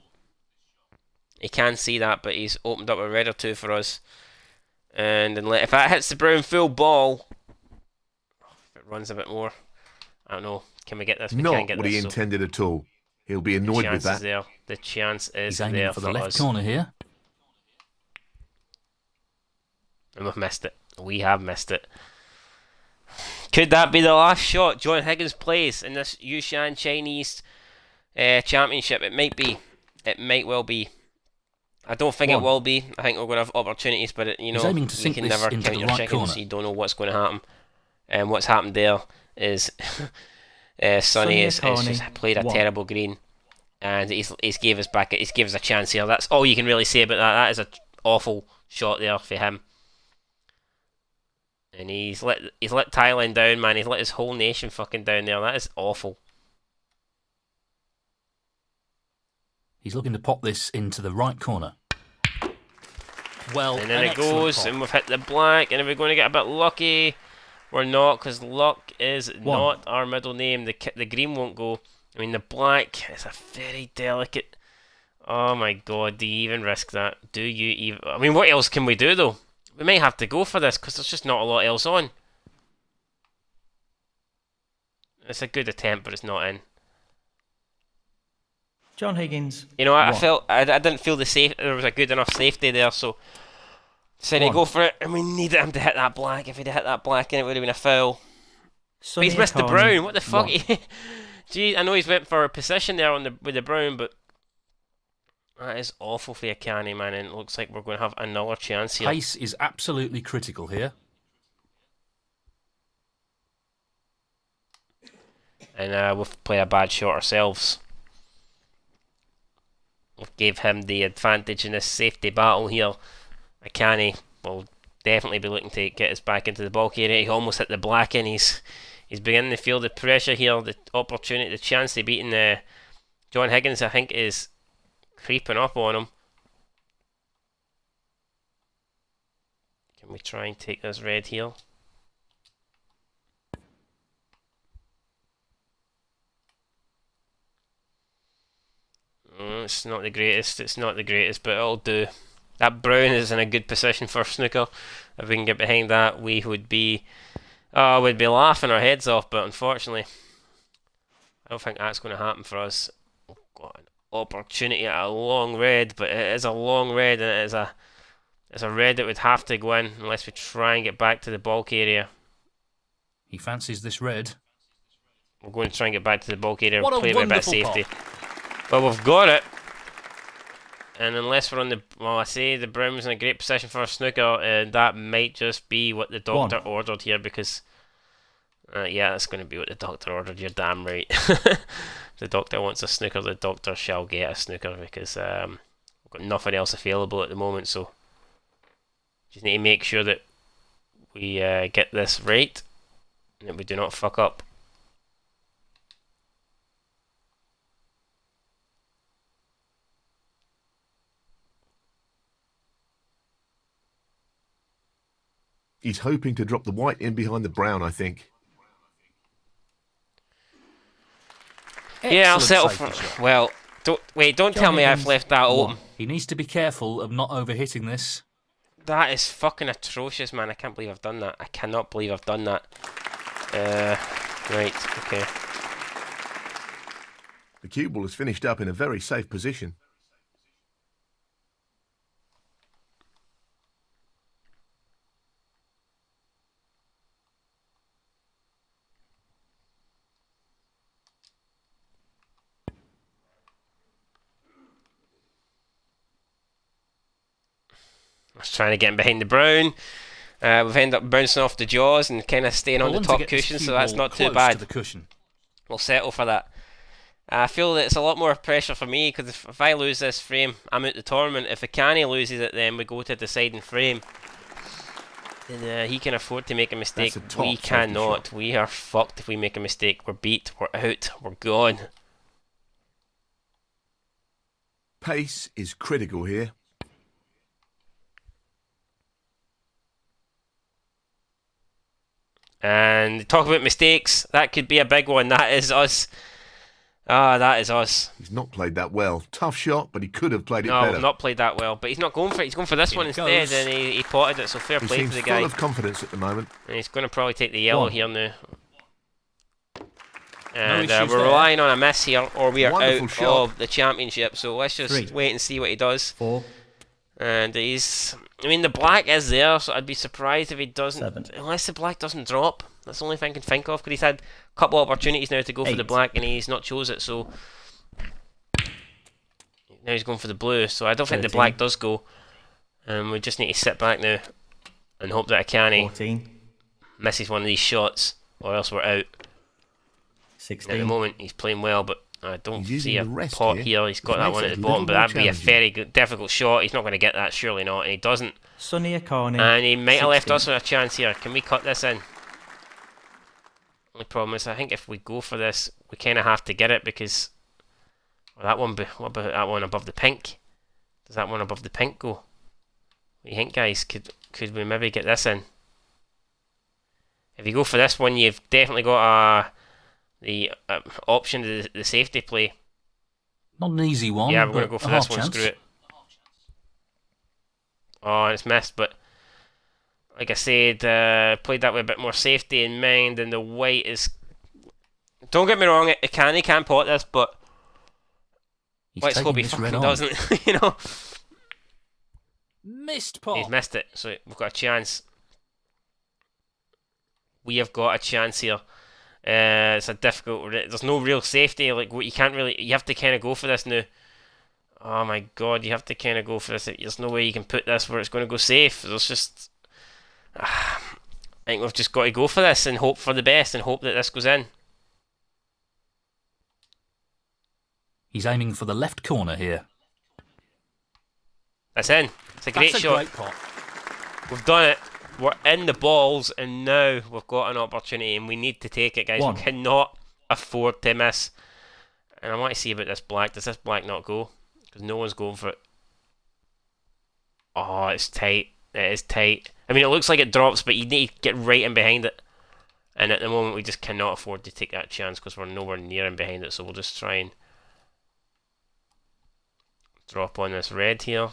He can see that, but he's opened up a red or two for us. And if that hits the brown full ball, if it runs a bit more, I don't know. Can we get this? We Not can't get what this. he intended at all. He'll be The annoyed chance with that. is there. The chance is He's aiming there for the left us. corner here. And we've missed it. We have missed it. Could that be the last shot John Higgins plays in this Yushan Chinese Championship? It might be. It might well be. I don't think it will be. I think we're going to have opportunities, but you know, you can never count your chickens. You don't know what's going to happen. And what's happened there is Sonny has just played a terrible green, and he's gave us back. He's gave us a chance here. That's all you can really say about that. That is an awful shot there for him. And he's let Thailand down, man. He's let his whole nation fucking down there. That is awful. He's looking to pop this into the right corner. Well, and then it goes, and we've hit the black. And are we going to get a bit lucky? We're not, because luck is not our middle name. The green won't go. I mean, the black is a very delicate. Oh my god, do you even risk that? Do you even? I mean, what else can we do though? We might have to go for this because there's just not a lot else on. It's a good attempt, but it's not in. John Higgins. You know, I felt I didn't feel there was a good enough safety there, so decided to go for it, and we needed him to hit that black. If he'd hit that black, in, it would have been a foul. But he's missed the brown. What the fuck? Gee, I know he's went for a position there with the brown, but that is awful for AKANI, man, and it looks like we're going to have another chance here. Pace is absolutely critical here. And we've played a bad shot ourselves. We gave him the advantage in this safety battle here. AKANI will definitely be looking to get us back into the bulk area. He almost hit the black in. He's beginning to feel the pressure here, the opportunity, the chance to beating John Higgins, I think, is creeping up on him. Can we try and take this red here? It's not the greatest, but it'll do. That brown is in a good position for Snooker. If we can get behind that, we would be we'd be laughing our heads off, but unfortunately I don't think that's going to happen for us. We've got an opportunity at a long red, but it is a long red, and it's a red that would have to go in unless we try and get back to the bulk area. He fancies this red. We're going to try and get back to the bulk area and play with a bit of safety. Pot. But we've got it. And unless we're on the... Well, I say the brown's in a great position for a Snooker, and that might just be what the doctor ordered here, because... yeah, that's going to be what the doctor ordered, you're damn right. The doctor wants a Snooker, the doctor shall get a Snooker, because we've got nothing else available at the moment, so... Just need to make sure that we get this right, and that we do not fuck up. He's hoping to drop the white in behind the brown, I think. Yeah, I'll settle for... Well, don't tell me I've left that open. He needs to be careful of not overhitting this. That is fucking atrocious, man. I can't believe I've done that. I cannot believe I've done that. Right, okay. The cue ball has finished up in a very safe position. I was trying to get him behind the brown. We've ended up bouncing off the jaws and kind of staying on the top cushion, so that's not too bad. We'll settle for that. I feel that it's a lot more pressure for me, because if I lose this frame, I'm out the tournament. If AKANI loses it, then we go to deciding frame. And he can afford to make a mistake. We cannot. We are fucked if we make a mistake. We're beat. We're out. We're gone. Pace is critical here. And talk about mistakes, that could be a big one. That is us. Ah, that is us. He's not played that well. Tough shot, but he could have played it No, better. not played that well. But he's not going for it. He's going for this Here one it instead, goes. and he potted it. So fair He play seems to the full guy. of confidence at the moment. And he's going to probably take the yellow One. here now. No And issues we're there. relying on a miss here, or we are Wonderful out shot. of the championship. So let's just 3. wait and see what he does. 4. And he's... I mean, the black is there, so I'd be surprised if he doesn't... 7. Unless the black doesn't drop. That's the only thing I can think of, because he's had a couple of opportunities now to go for the 8. black, and he's not chose it, so... Now he's going for the blue, so I don't think the 13. black does go. We just need to sit back now and hope that AKANI 14. misses one of these shots, or else we're out. At the 16. moment, he's playing well, but I don't He's using see a the rest pot here, here. He's got which that makes one it at a the bottom, little but more that'd be a challenging. very good, difficult shot. He's not going to get that, surely not, and he doesn't. Sonny AKANI. And he might have left 16. us with a chance here. Can we cut this in? Only problem is, I think if we go for this, we kind of have to get it because... Well, that one, what about that one above the pink? Does that one above the pink go? What do you think, guys? Could we maybe get this in? If you go for this one, you've definitely got the option to the safety play. Not an easy one. Yeah, we're going to but go for a this half one, chance. screw it. Oh, and it's missed, but like I said, played that with a bit more safety in mind, and the white is... Don't get me wrong, he can't pot this, but He's let's hope taking he this fucking red on. doesn't, you know. Missed pot. He's missed it, so we've got a chance. We have got a chance here. It's a difficult... There's no real safety, like, you can't really... You have to kind of go for this now. Oh my god, you have to kind of go for this. There's no way you can put this where it's going to go safe. There's just... I think we've just got to go for this and hope for the best and hope that this goes in. He's aiming for the left corner here. That's in. It's a great That's a shot. great pot. We've done it. We're in the balls, and now we've got an opportunity, and we need to take it, guys. 1. We cannot afford to miss. And I want to see about this black. Does this black not go? Because no one's going for it. Oh, it's tight. It is tight. I mean, it looks like it drops, but you need to get right in behind it. And at the moment, we just cannot afford to take that chance because we're nowhere near in behind it. So we'll just try and drop on this red here.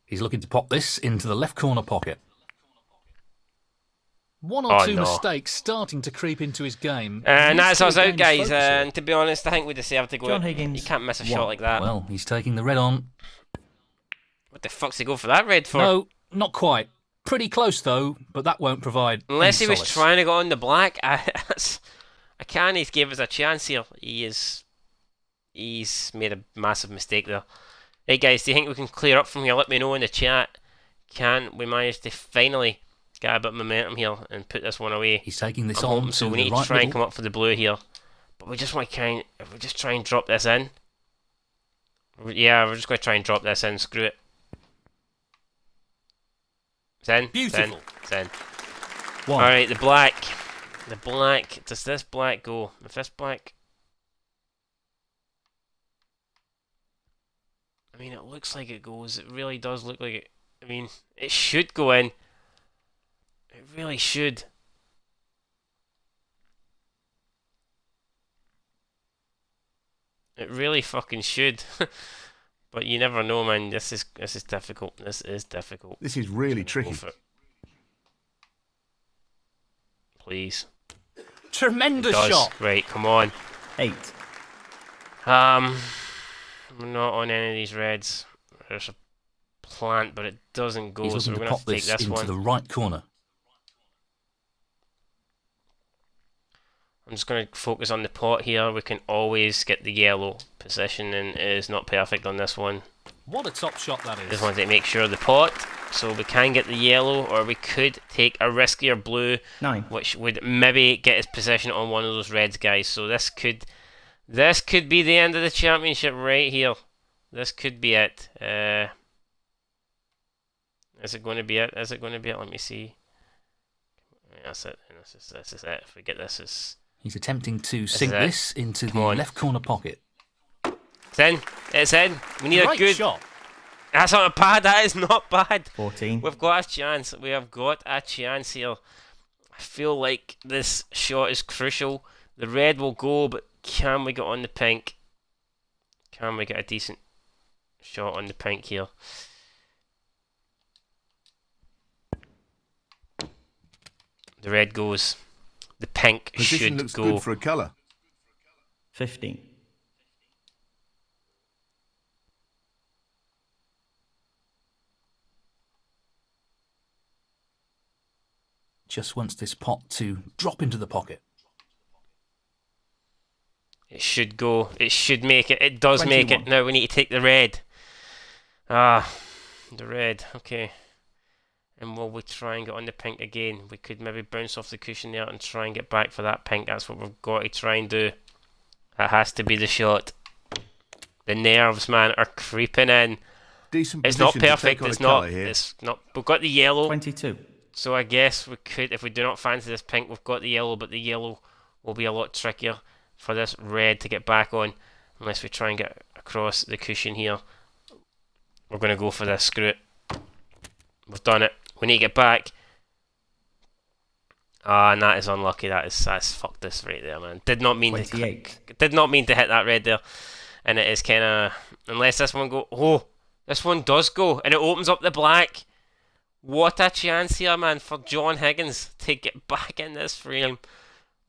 He's looking to pop this into the left corner pocket. One or Oh, two no. mistakes starting to creep into his game. And Needs that's to us out, regain guys. focus here. And to be honest, I think we deserve to go John out. Higgins, You can't miss a 1. shot like that. Well, he's taking the red on. What the fuck's he go for that red for? No, not quite. Pretty close though, but that won't provide Unless he any was solace. trying to go on the black. AKANI gave us a chance here. He's made a massive mistake there. Right, guys, do you think we can clear up from here? Let me know in the chat. Can we manage to finally get a bit of momentum here and put this one away? He's taking this I'm on hoping to so. We the need right to try and middle. come up for the blue here. But we just want to kind if we just try and drop this in. Yeah, we're just going to try and drop this in. Screw it. It's in. Beautiful. It's in. 1. Alright, the black. The black. Does this black go? If this black... I mean, it looks like it goes. It really does look like it. I mean, it should go in. It really should. It really fucking should. But you never know, man. This is difficult. This is difficult. This is really Go tricky. for it. Please. Tremendous Does. shot. Right, come on. 8. We're not on any of these reds. There's a plant, but it doesn't go, He's so looking we're to going to have pop to take this this into one. the right corner. I'm just going to focus on the pot here. We can always get the yellow position, and it is not perfect on this one. What a top shot that is. Just wanted to make sure the pot, so we can get the yellow, or we could take a riskier blue, 9. which would maybe get his position on one of those reds, guys. So this could be the end of the championship right here. This could be it. Is it going to be it? Is it going to be it? Let me see. That's it. This is it. If we get this, it's He's attempting to sink it. this into the on. left corner pocket. in. It's in. We need Great a good. shot. That's not bad. That is not bad. 14. We've got a chance. We have got a chance here. I feel like this shot is crucial. The red will go, but can we get on the pink? Can we get a decent shot on the pink here? The red goes. The pink Position should looks go. good for a colour. 15. Just wants this pot to drop into the pocket. It should go. It should make it. It does 21. make it. Now we need to take the red. Ah, the red. Okay. And will we try and get on the pink again? We could maybe bounce off the cushion there and try and get back for that pink. That's what we've got to try and do. That has to be the shot. The nerves, man, are creeping in. Decent It's not position to perfect. take on It's a colour not. here. It's not. We've got the yellow. 22. So I guess we could, if we do not fancy this pink, we've got the yellow, but the yellow will be a lot trickier for this red to get back on, unless we try and get across the cushion here. We're going to go for this, screw it. We've done it. We need to get back. Ah, and that is unlucky. That's fucked this right there, man. Did not mean 28. did not mean to hit that red there. And it is kind of, unless this one go, oh, this one does go, and it opens up the black. What a chance here, man, for John Higgins to get back in this frame.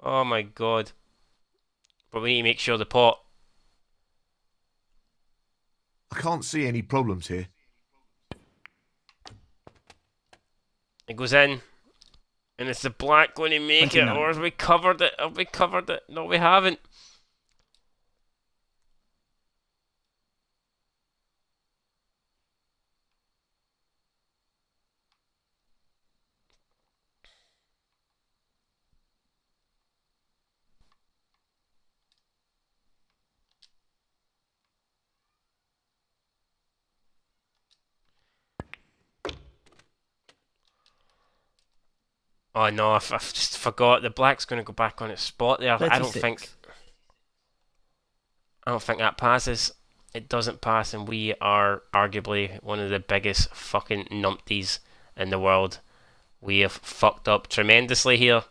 Oh my god. But we need to make sure the pot. I can't see any problems here. It goes in. And it's the black going to make 29. it, or have we covered it? Have we covered it? No, we haven't. Oh no, I've just forgot. The black's going to go back on its spot there. 36. I don't think that passes. It doesn't pass, and we are arguably one of the biggest fucking numpties in the world. We have fucked up tremendously here.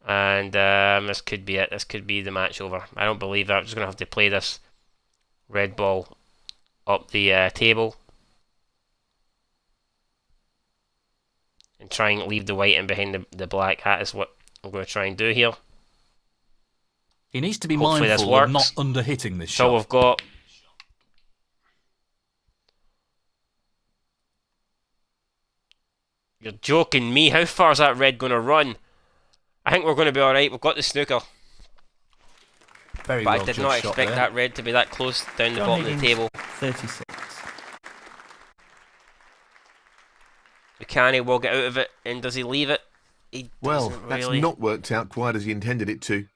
And this could be it. This could be the match over. I don't believe that. I'm just going to have to play this red ball up the table. And try and leave the white in behind the black. That is what I'm going to try and do here. He needs to be Hopefully this mindful of works. not under-hitting this So shot. we've got... You're joking me. How far is that red going to run? I think we're going to be alright. We've got the snooker. Very But well I did judged not shot expect there. that red to be that close down the John bottom of the Higgins, table. 36. AKANI will get out of it. And does he leave it? He Well, doesn't that's really. not worked out quite as he intended it to.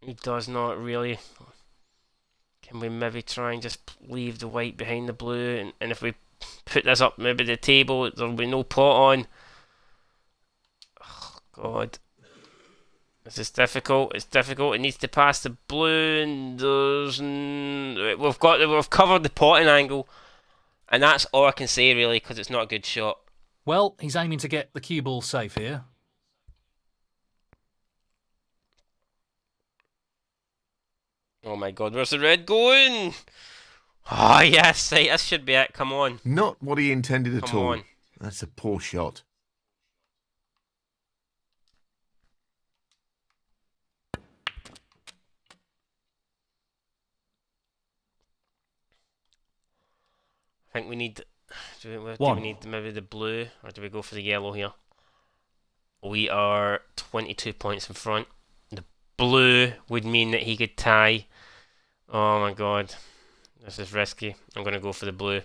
He does not really. Can we maybe try and just leave the white behind the blue? And if we put this up maybe the table, there'll be no pot on. Oh, God. This is difficult. It's difficult. It needs to pass the blue, and we've covered the potting angle, and that's all I can say really, because it's not a good shot. Well, he's aiming to get the cue ball safe here. Oh my God, where's the red going? Oh yes, right, this should be it. Come on. Not what he intended at Come all. on. That's a poor shot. I think we need. Do we One. need maybe the blue, or do we go for the yellow here? We are 22 points in front. The blue would mean that he could tie. Oh my God, this is risky. I'm going to go for the blue.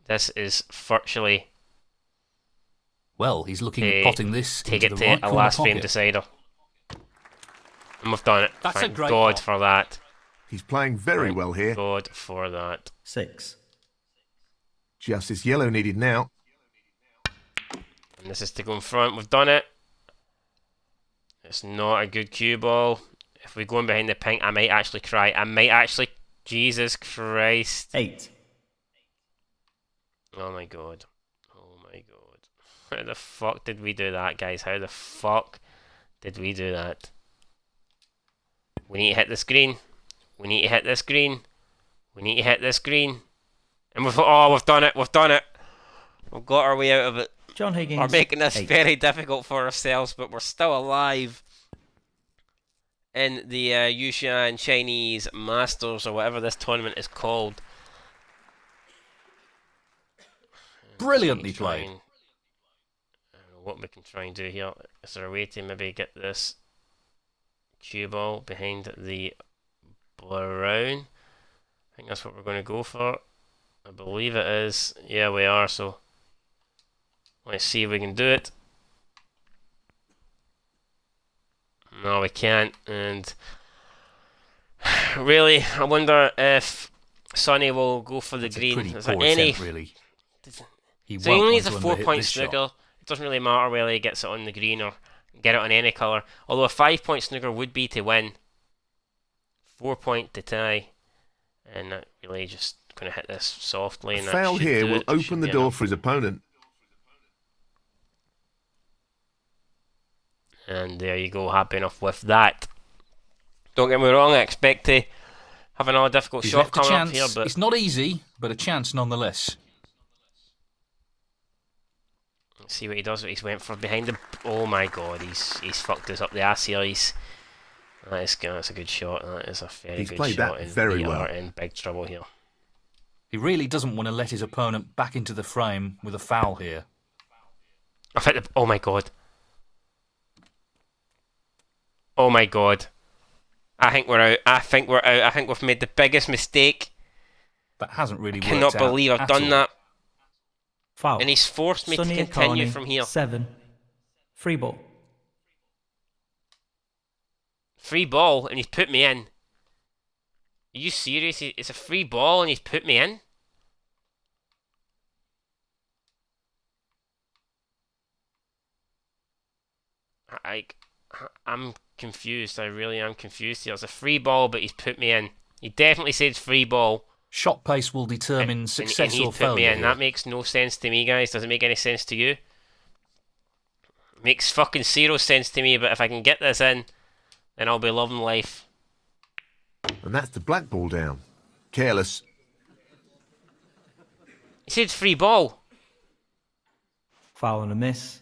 This is virtually Well, he's looking at potting this take into it the to right a corner last frame pocket. decider. And we've done it. That's a Thank great God pot. for that. He's playing very Thank well here. God for that. 6. Just this yellow needed now. And this is to go in front. We've done it. It's not a good cue ball. If we go in behind the pink, I might actually cry. I might actually... Jesus Christ. 8. Oh my god. Oh my god. How the fuck did we do that, guys? How the fuck did we do that? We need to hit this green. We need to hit this green. We need to hit this green. And we've done it. We've done it. We've got our way out of it. John Higgins. We're making this 8. very difficult for ourselves, but we're still alive in the Yushan Chinese Masters, or whatever this tournament is called. Brilliantly played. I don't know what we can try and do here. Is there a way to maybe get this cue ball behind the brown? I think that's what we're going to go for. I believe it is. Yeah, we are, so let's see if we can do it. No, we can't. And really, I wonder if Sonny will go for the green. Is there any? Really. So he only needs a 4-point snooker. It doesn't really matter whether he gets it on the green or get it on any colour. Although a 5-point snooker would be to win. 4-point to tie. And that really just going to hit this softly. And Foul here will open the door for his opponent. And there you go, happy enough with that. Don't get me wrong, I expect to have another difficult shot coming up here, but it's not easy, but a chance nonetheless. let's see what he does. He's went for behind the. Oh my god, he's fucked us up the ass here. That's a good shot. That is a very good played shot. That very we well. are in big trouble here. He really doesn't want to let his opponent back into the frame with a foul here. I've hit the. Oh my god. Oh my god. I think we're out. I think we're out. I think we've made the biggest mistake. That hasn't really worked out. I cannot believe I've done that. Foul. And he's forced me Sonny to continue AKANI, from here. 7. Free ball. Free ball, and he's put me in. Are you serious? It's a free ball, and he's put me in? I'm confused. I really am confused here. It's a free ball, but he's put me in. He definitely said it's free ball. Shot pace will determine success and or failure. Me in. That makes no sense to me, guys. Does it make any sense to you? Makes fucking zero sense to me, but if I can get this in, then I'll be loving life. And that's the black ball down. Careless. He said free ball. Foul and a miss.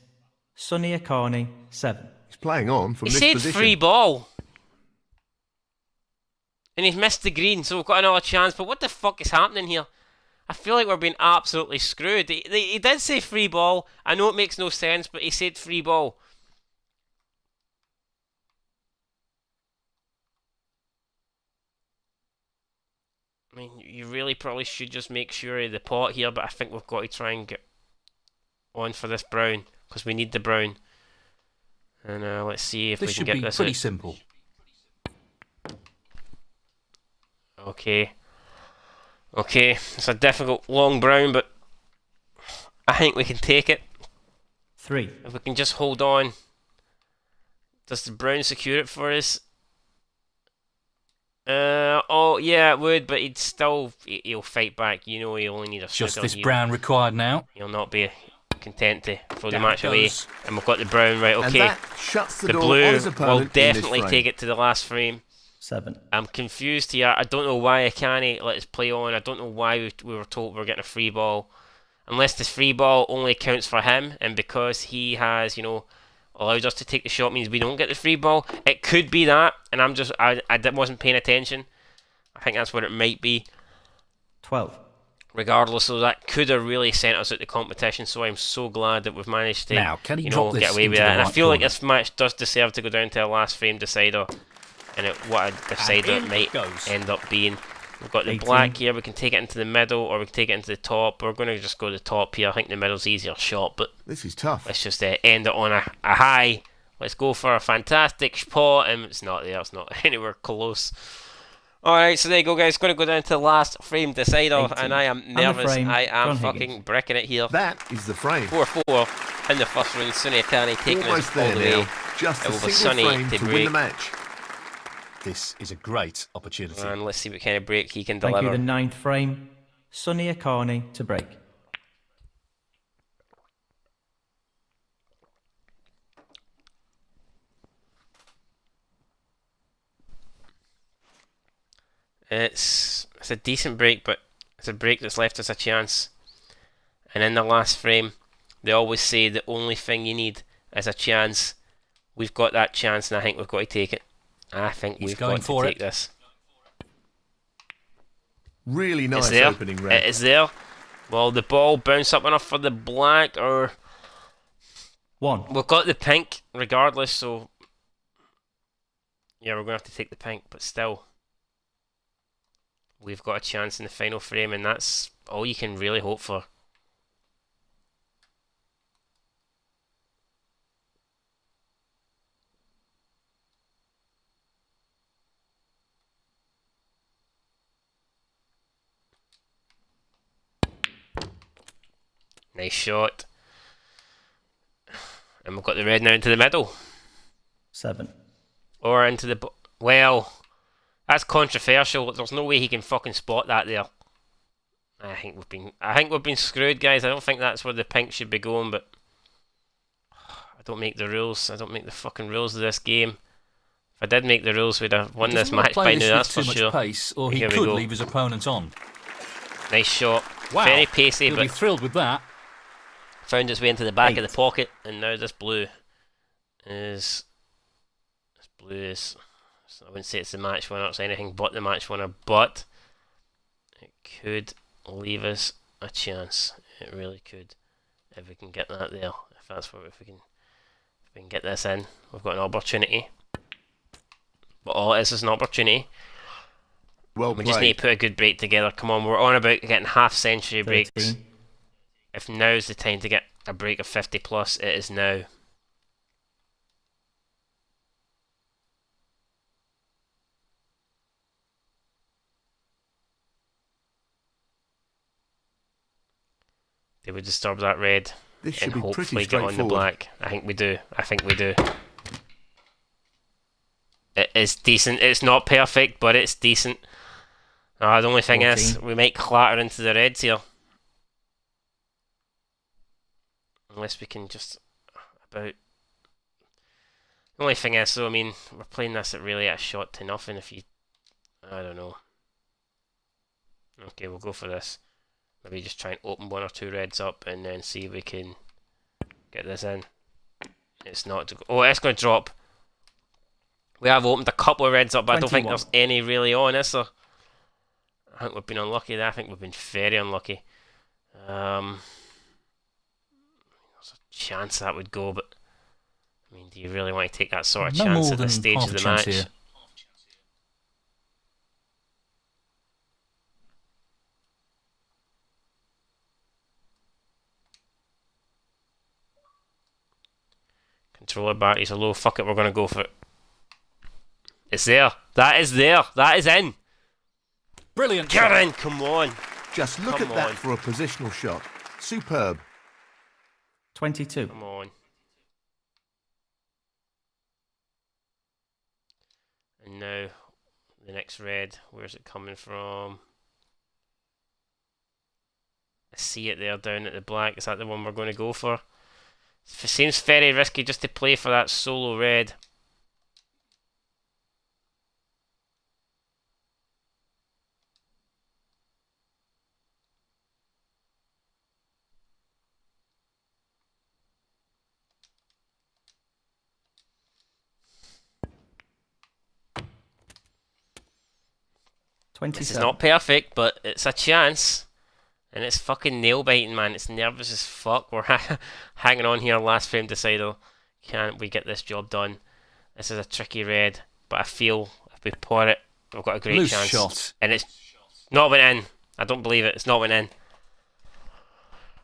Sonny AKANI, 7. He's playing on from He this said position. free ball. And he's missed the green, so we've got another chance. But what the fuck is happening here? I feel like we're being absolutely screwed. He did say free ball. I know it makes no sense, but he said free ball. I mean, you really probably should just make sure of the pot here, but I think we've got to try and get on for this brown, because we need the brown. And let's see if we can get this. This should be pretty simple. Okay. Okay, it's a difficult long brown, but I think we can take it. 3. If we can just hold on. Does the brown secure it for us? Oh yeah, it would, but he'll fight back. You know, he only need a Just snooker. this brown required now. He'll not be content to throw the Down match it away. goes. And we've got the brown right. And Okay, that shuts the door on blue his will opponent in definitely this take frame. it to the last frame. 7. I'm confused here. I don't know why AKANI let us play on. I don't know why we were told we were getting a free ball. Unless this free ball only counts for him, and because he has, allowed us to take the shot means we don't get the free ball. It could be that, and I wasn't paying attention. I think that's what it might be. 12. Regardless, so that could have really sent us out the competition. So I'm so glad that we've managed to, Now, can he drop get this away with into that. the And I right feel like corner? this match does deserve to go down to a last frame decider. And what a decider in it might it goes. end up being. We've got the 18. black here. We can take it into the middle, or we can take it into the top. We're going to just go to the top here. I think the middle's easier shot, but This is tough. let's just end it on a high. Let's go for a fantastic spot, and it's not there. It's not anywhere close. Alright, so there you go, guys. Going to go down to the last frame decider, 18. and I am And the nervous. frame, I am John fucking Higgins. bricking it here. That is the frame. 4-4 in the first round. Sonny AKANI taking Almost us all there the way. now. Just a Over single Sonny frame to to win break. the match. This is a great opportunity. And let's see what kind of break he can Thank deliver. you, the 9th frame. Sonny AKANI to break. It's a decent break, but it's a break that's left us a chance. And in the last frame, they always say the only thing you need is a chance. We've got that chance, and I think we've got to take it. I think we've got to take this. Really nice opening red. It is there. Will the ball bounce up enough for the black, or... 1. We've got the pink regardless, so... Yeah, we're going to have to take the pink, but still... We've got a chance in the final frame, and that's all you can really hope for. Nice shot. And we've got the red now into the middle. 7. Or into the... Well, that's controversial. There's no way he can fucking spot that there. I think we've been screwed, guys. I don't think that's where the pink should be going, but... I don't make the rules. I don't make the fucking rules of this game. If I did make the rules, we'd have won this match by now, that's for sure. Pace, or he could leave his opponent on. Nice shot. Wow. Very pacey, He'll but... be thrilled with that. Found its way into the back 8. of the pocket, and now this blue is... This blue is... I wouldn't say it's the match winner, it's anything but the match winner, but it could leave us a chance. It really could, if we can get that there. If we can get this in, we've got an opportunity. But all it is an opportunity. Well we just need to put a good break together. Come on, we're on about getting half-century breaks. If now's the time to get a break of 50 plus, it is now. They would disturb that red and hopefully get on the black. I think we do. It is decent. It's not perfect, but it's decent. The only thing 14. is, we might clatter into the reds here. Unless we can just about... The only thing is, though, I mean, we're playing this at really a shot to nothing if you... I don't know. Okay, we'll go for this. Maybe just try and open 1 or 2 reds up and then see if we can get this in. It's not... Oh, it's going to drop. We have opened a couple of reds up, but 21. I don't think there's any really on, is there? I think we've been unlucky there. I think we've been very unlucky. There's a chance that would go, but... I mean, do you really want to take that sort of chance at this stage of the match? Here. Controller batteries are low. Fuck it, we're going to go for it. It's there. That is there. That is in. Brilliant. Get in, come on. Just look at that for a positional shot. Superb. 22. Come on. And now, the next red. Where's it coming from? I see it there down at the black. Is that the one we're going to go for? It seems very risky just to play for that solo red. This is not perfect, but it's a chance. And it's fucking nail biting, man. It's nervous as fuck. We're hanging on here, last frame decider. Can we get this job done? This is a tricky red, but I feel if we pour it, we've got a great chance. Shot. And it's not went in. I don't believe it. It's not went in.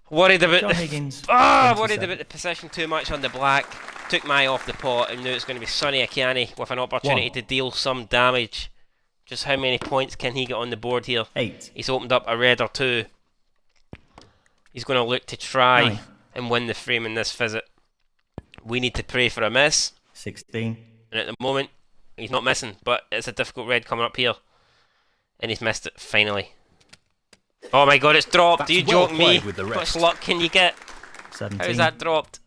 Worried about Higgins. Worried about the position too much on the black. Took my eye off the pot, and now it's going to be Sonny AKANI with an opportunity to deal some damage. Just how many points can he get on the board here? 8. He's opened up a red or 2. He's going to look to try and win the frame in this visit. We need to pray for a miss. 16. And at the moment, he's not missing, but it's a difficult red coming up here. And he's missed it, finally. Oh my god, it's dropped! That's Are you well joking me? with the How much luck can you get? 17. How's that dropped?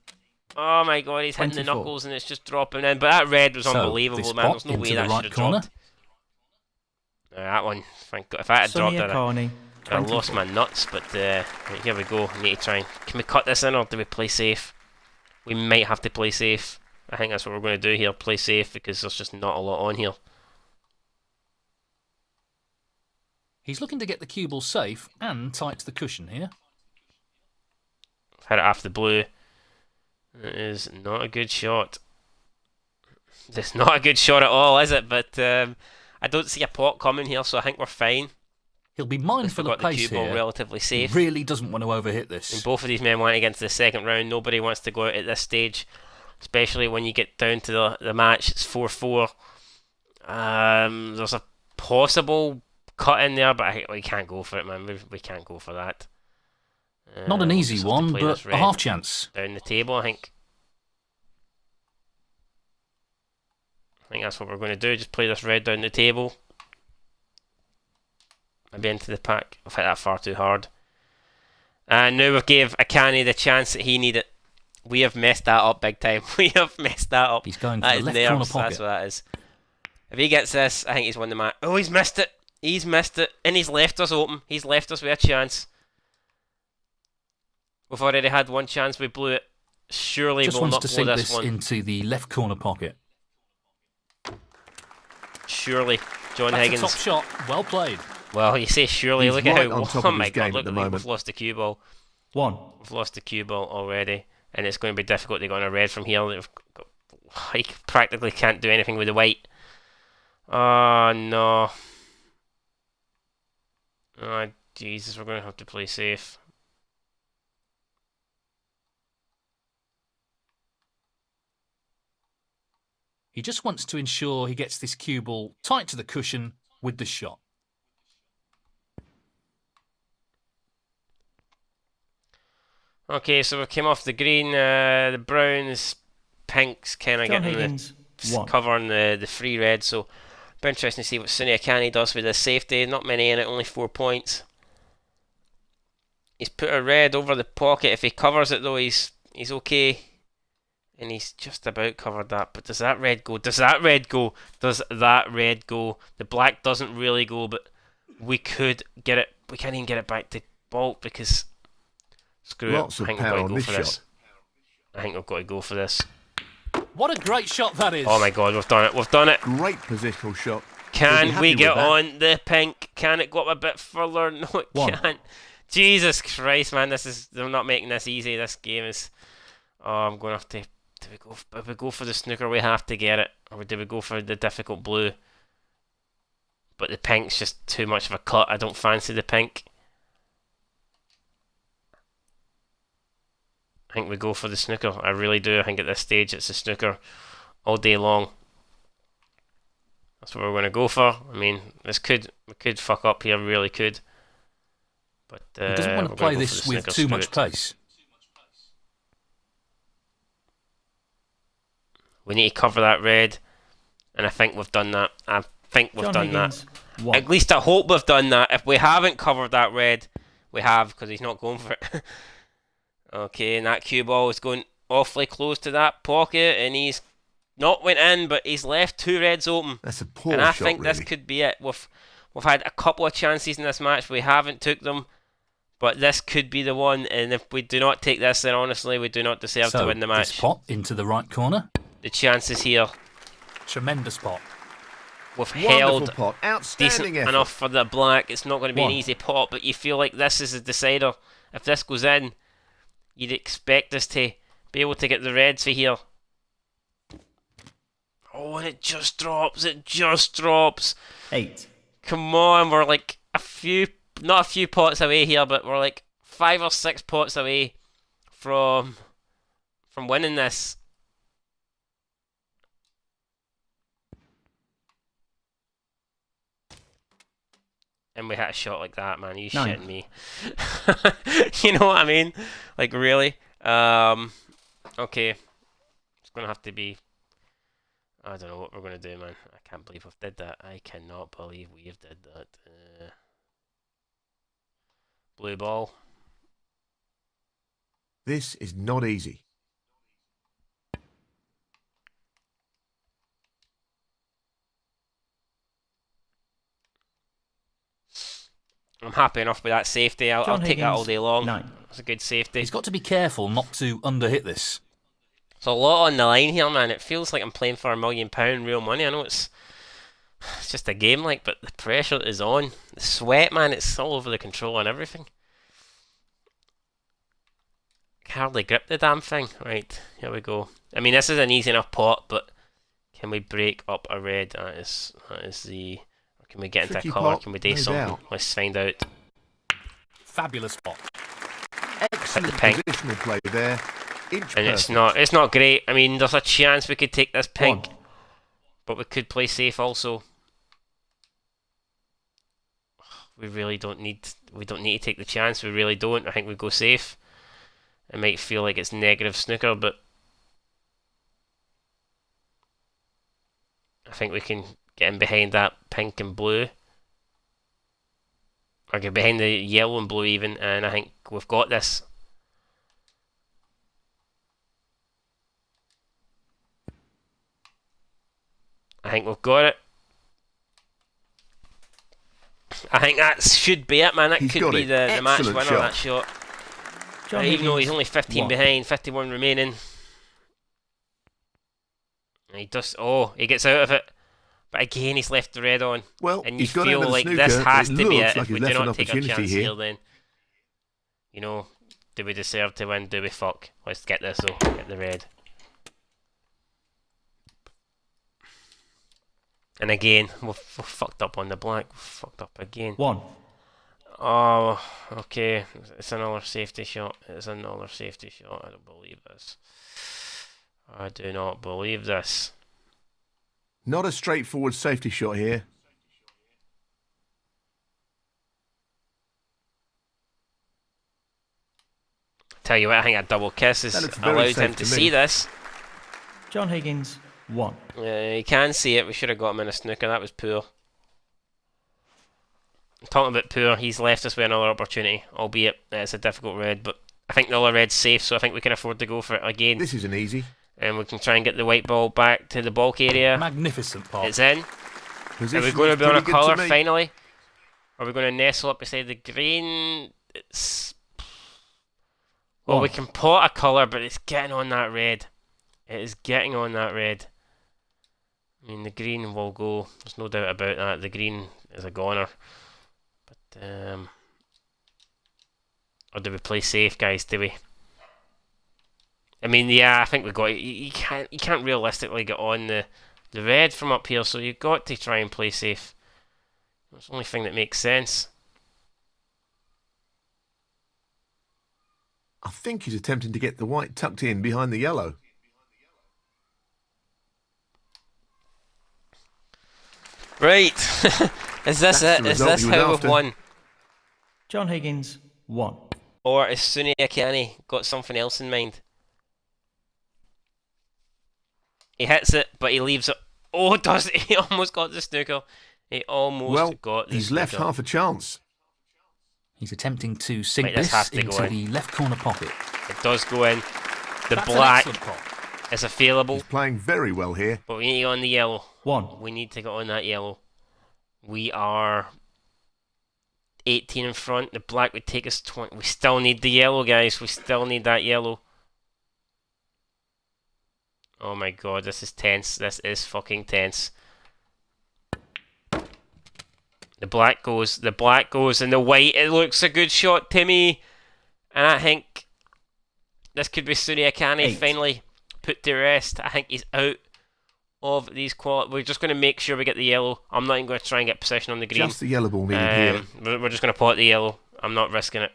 Oh my god, he's hitting the 24. knuckles and it's just dropping in. But that red was unbelievable, man. There's no way that should have dropped. That one, thank God. If I had Sonny dropped it, AKANI, I lost 24. my nuts, but right, here we go. We need to try and... Can we cut this in, or do we play safe? We might have to play safe. I think that's what we're going to do here, play safe, because there's just not a lot on here. He's looking to get the cue ball safe and tight to the cushion here. Hit it off the blue. It is not a good shot. It's not a good shot at all, is it? But I don't see a pot coming here, so I think we're fine. He'll be mindful of pace the cue ball here. relatively safe. He really doesn't want to overhit this. And both of these men want to get into the second round. Nobody wants to go out at this stage, especially when you get down to the match. It's 4-4. There's a possible cut in there, but we can't go for it, man. We can't go for that. Not an easy one, but a half chance. Down the table, I think. I think that's what we're going to do. Just play this red down the table. Maybe into the pack. I've hit that far too hard. And now we've gave AKANI the chance that he needed. We have messed that up big time. We have messed that up. He's going for the left corner pocket. That's what that is. If he gets this, I think he's won the match. Oh, he's missed it. He's missed it. And he's left us open. He's left us with a chance. We've already had one chance. We blew it. Surely we'll not blow this one. Into the left corner pocket. Surely, John That's Higgins. A top shot. Well played. Well, you say surely. He's look right at how. on top Oh of my his God! game Look at the at moment. we've lost the cue ball. 1. We've lost the cue ball already, and it's going to be difficult to go on a red from here. He practically can't do anything with the white. Oh no! Oh Jesus, we're going to have to play safe. He just wants to ensure he gets this cue ball tight to the cushion with the shot. Okay, so we came off the green, the browns, pinks kind of getting Higgins, covering the free red, so it'll be interesting to see what Sonny AKANI does with his safety. Not many in it, only 4 points. He's put a red over the pocket. If he covers it though, he's okay. And he's just about covered that. But does that red go? Does that red go? Does that red go? The black doesn't really go, but we could get it. We can't even get it back to Bolt because screw Lots it. of I think we've power got to on go this for shot. this. I think we've got to go for this. What a great shot that is. Oh my God, we've done it. We've done it. Great positional shot. Can we get with that. on the pink? Can it go up a bit further? No, it 1. can't. Jesus Christ, man! They're not making this easy. This game is. Oh, I'm going to have to. If we go for the snooker, we have to get it. Or do we go for the difficult blue? But the pink's just too much of a cut. I don't fancy the pink. I think we go for the snooker. I really do. I think at this stage it's a snooker all day long. That's what we're going to go for. I mean, we could fuck up here, really could. But he doesn't want to play this with too much pace. We need to cover that red, and I think we've done that. I think we've done Higgins, that. 1. At least I hope we've done that. If we haven't covered that red, we have, because he's not going for it. Okay, and that cue ball is going awfully close to that pocket, and he's not went in, but he's left 2 reds open. That's a poor and I shot, think really. this could be it. We've had a couple of chances in this match. We haven't took them, but this could be the one. And if we do not take this, then honestly, we do not deserve to win the match. This pot into the right corner. The chances here. Tremendous pot. We've Wonderful held pot. Outstanding decent effort. enough for the black. It's not going to be 1. an easy pot, but you feel like this is a decider. If this goes in, you'd expect us to be able to get the reds for here. Oh, and it just drops. It just drops. 8. Come on, we're like not a few pots away here, but we're like 5 or 6 pots away from winning this. And we hit a shot like that, man. You 9. shitting me? You know what I mean? Like really? Okay. It's gonna have to be. I don't know what we're gonna do, man. I can't believe we've did that. I cannot believe we've did that. Blue ball. This is not easy. I'm happy enough with that safety. I'll take that all day long. 9. It's a good safety. He's got to be careful not to underhit this. There's a lot on the line here, man. It feels like I'm playing for £1 million real money. I know it's just a game, like, but the pressure is on. The sweat, man, it's all over the controller and everything. I can hardly grip the damn thing. Right, here we go. I mean, this is an easy enough pot, but can we break up a red? That is the... Can we get into a colour? Can we do something? Let's find out. Fabulous pot. Excellent pink. positional play there. And it's not great. I mean, there's a chance we could take this pink, but we could play safe also. We really don't need. We don't need to take the chance. We really don't. I think we go safe. It might feel like it's negative snooker, but I think we can get in behind that pink and blue. Or get behind the yellow and blue even, and I think we've got this. I think we've got it. I think that should be it, man. That could be the match winner, that shot. Even though he's only 15 behind, 51 remaining. He does. Oh, he gets out of it. But again, he's left the red on. Well, and you feel like this has to be it. If we do not take our chance here, then, you know, do we deserve to win? Do we fuck? Let's get this though. Get the red. And again, we've fucked up on the black. We've fucked up again. 1. Oh, okay. It's another safety shot. It's another safety shot. I don't believe this. I do not believe this. Not a straightforward safety shot here. Tell you what, I think a double kiss has allowed him to see this. John Higgins, 1. He can see it. We should have got him in a snooker. That was poor. Talking about poor, he's left us with another opportunity, albeit it's a difficult red, but I think the other red's safe, so I think we can afford to go for it again. This isn't easy. And we can try and get the white ball back to the bulk area. Magnificent pot. It's in. Are we going to be on a colour finally? Are we going to nestle up beside the green? It's... Well, we can pot a colour, but it's getting on that red. It is getting on that red. I mean, the green will go. There's no doubt about that. The green is a goner. But, or do we play safe, guys? Do we? I mean, yeah, I think we got. You can't realistically get on the red from up here, so you've got to try and play safe. That's the only thing that makes sense. I think he's attempting to get the white tucked in behind the yellow. Right. Is this it? Is this how we've won? John Higgins, 1. Or is Sunny AKANI got something else in mind? He hits it, but he leaves it. Oh, does it? He almost got the snooker. He almost got the he's snooker. left half a chance. He's attempting to sink this this into the left corner pocket. It does go in. The That's black an excellent pot. is available, He's playing very well here. but we need to go on the yellow. 1. We need to get on that yellow. We are 18 in front. The black would take us 20. We still need the yellow, guys. We still need that yellow. Oh my god, this is tense. This is fucking tense. The black goes, and the white. It looks a good shot, Timmy. And I think this could be Sunny AKANI finally put to rest. I think he's out of these qualities. We're just going to make sure we get the yellow. I'm not even going to try and get possession on the green. Just the yellow ball needed here. We're just going to pot the yellow. I'm not risking it.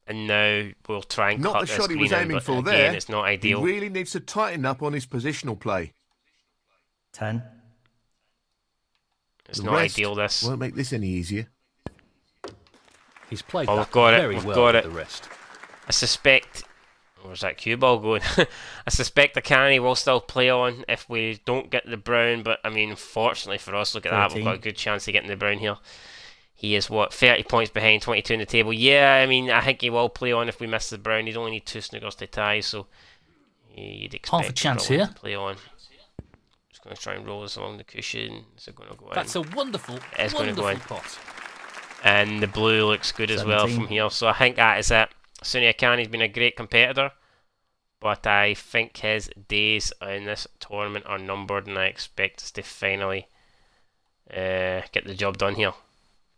And now we'll try and Not cut the this shot he green was in, aiming but for again, there. it's not He ideal. really needs to tighten up on his positional play. 10. It's The not rest ideal, this. won't make this any easier. He's played Oh, that we've got it. very We've well got with it. the rest. I suspect... Where's that cue ball going? I suspect AKANI will still play on if we don't get the brown, but I mean, fortunately for us, look at that, we've got a good chance of getting the brown here. He is, what, 30 points behind, 22 in the table. Yeah, I mean, I think he will play on if we miss the brown. He'd only need 2 snookers to tie, so you'd expect Half a chance him here. to play on. Just going to try and roll this along the cushion. Is it going to go in? That's a wonderful, It is going to go in. pot. And the blue looks good as well 17. from here. So I think that is it. Sunny Akani's been a great competitor, but I think his days in this tournament are numbered, and I expect us to finally get the job done here.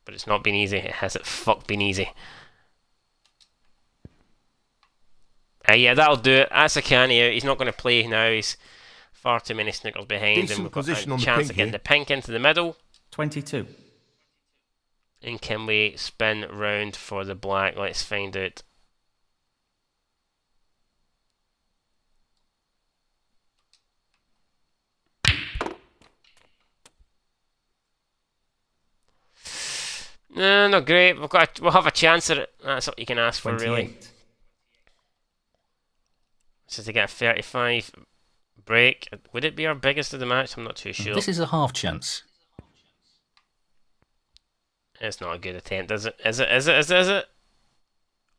But it's not been easy. It hasn't been easy. Yeah, that'll do it. That's Akani out. He's not going to play now. He's far too many snookers behind, Decent and we've got position a on the chance pink of getting here. the pink into the middle. 22. And can we spin round for the black? Let's find out. No, not great. We'll have a chance at it. That's what you can ask for, really. 28. So to get a 35 break, would it be our biggest of the match? I'm not too sure. This is a half chance. It's not a good attempt, is it? Is it?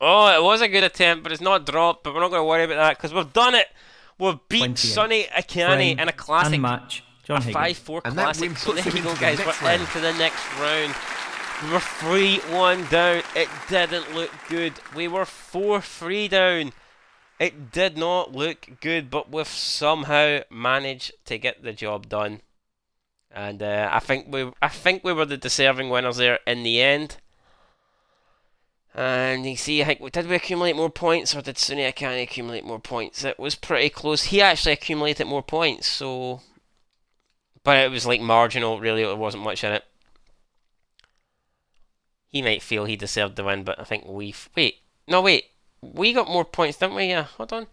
Oh, it was a good attempt, but it's not dropped. But we're not going to worry about that because we've done it. We've beat 28. Sunny Akani Frame in a classic. and match. John Higgins. 5-4 And that classic. win So puts there him you go, into the guys. next We're round. into the next round. We were 3-1 down. It didn't look good. We were 4-3 down. It did not look good, but we've somehow managed to get the job done. And I think we were the deserving winners there in the end. And you see, did we accumulate more points, or did Sunny Akani accumulate more points? It was pretty close. He actually accumulated more points, so... But it was like marginal, really. There wasn't much in it. He might feel he deserved the win, but I think we've... Wait. We got more points, didn't we? Yeah, hold on.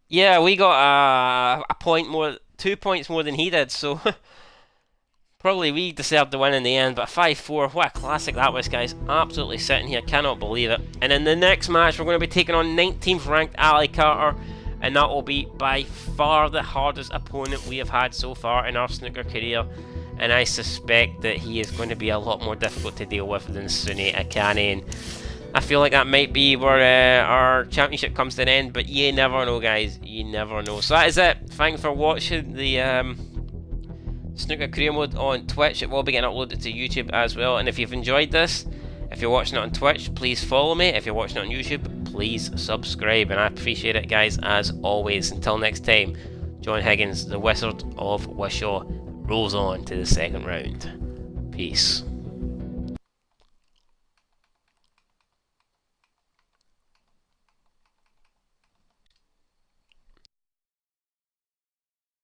Yeah, we got a point more... 2 points more than he did, so... Probably we deserved the win in the end, but 5-4, what a classic that was, guys. Absolutely sitting here, cannot believe it. And in the next match, we're going to be taking on 19th ranked Ali Carter, and that will be by far the hardest opponent we have had so far in our snooker career. And I suspect that he is going to be a lot more difficult to deal with than Sunny Akani. And I feel like that might be where our championship comes to an end, but you never know, guys. You never know. So that is it. Thanks for watching the Snooker Career Mode on Twitch. It will be getting uploaded to YouTube as well. And if you've enjoyed this, if you're watching it on Twitch, please follow me. If you're watching it on YouTube, please subscribe. And I appreciate it, guys, as always. Until next time, John Higgins, the Wizard of Wishaw, rolls on to the second round. Peace.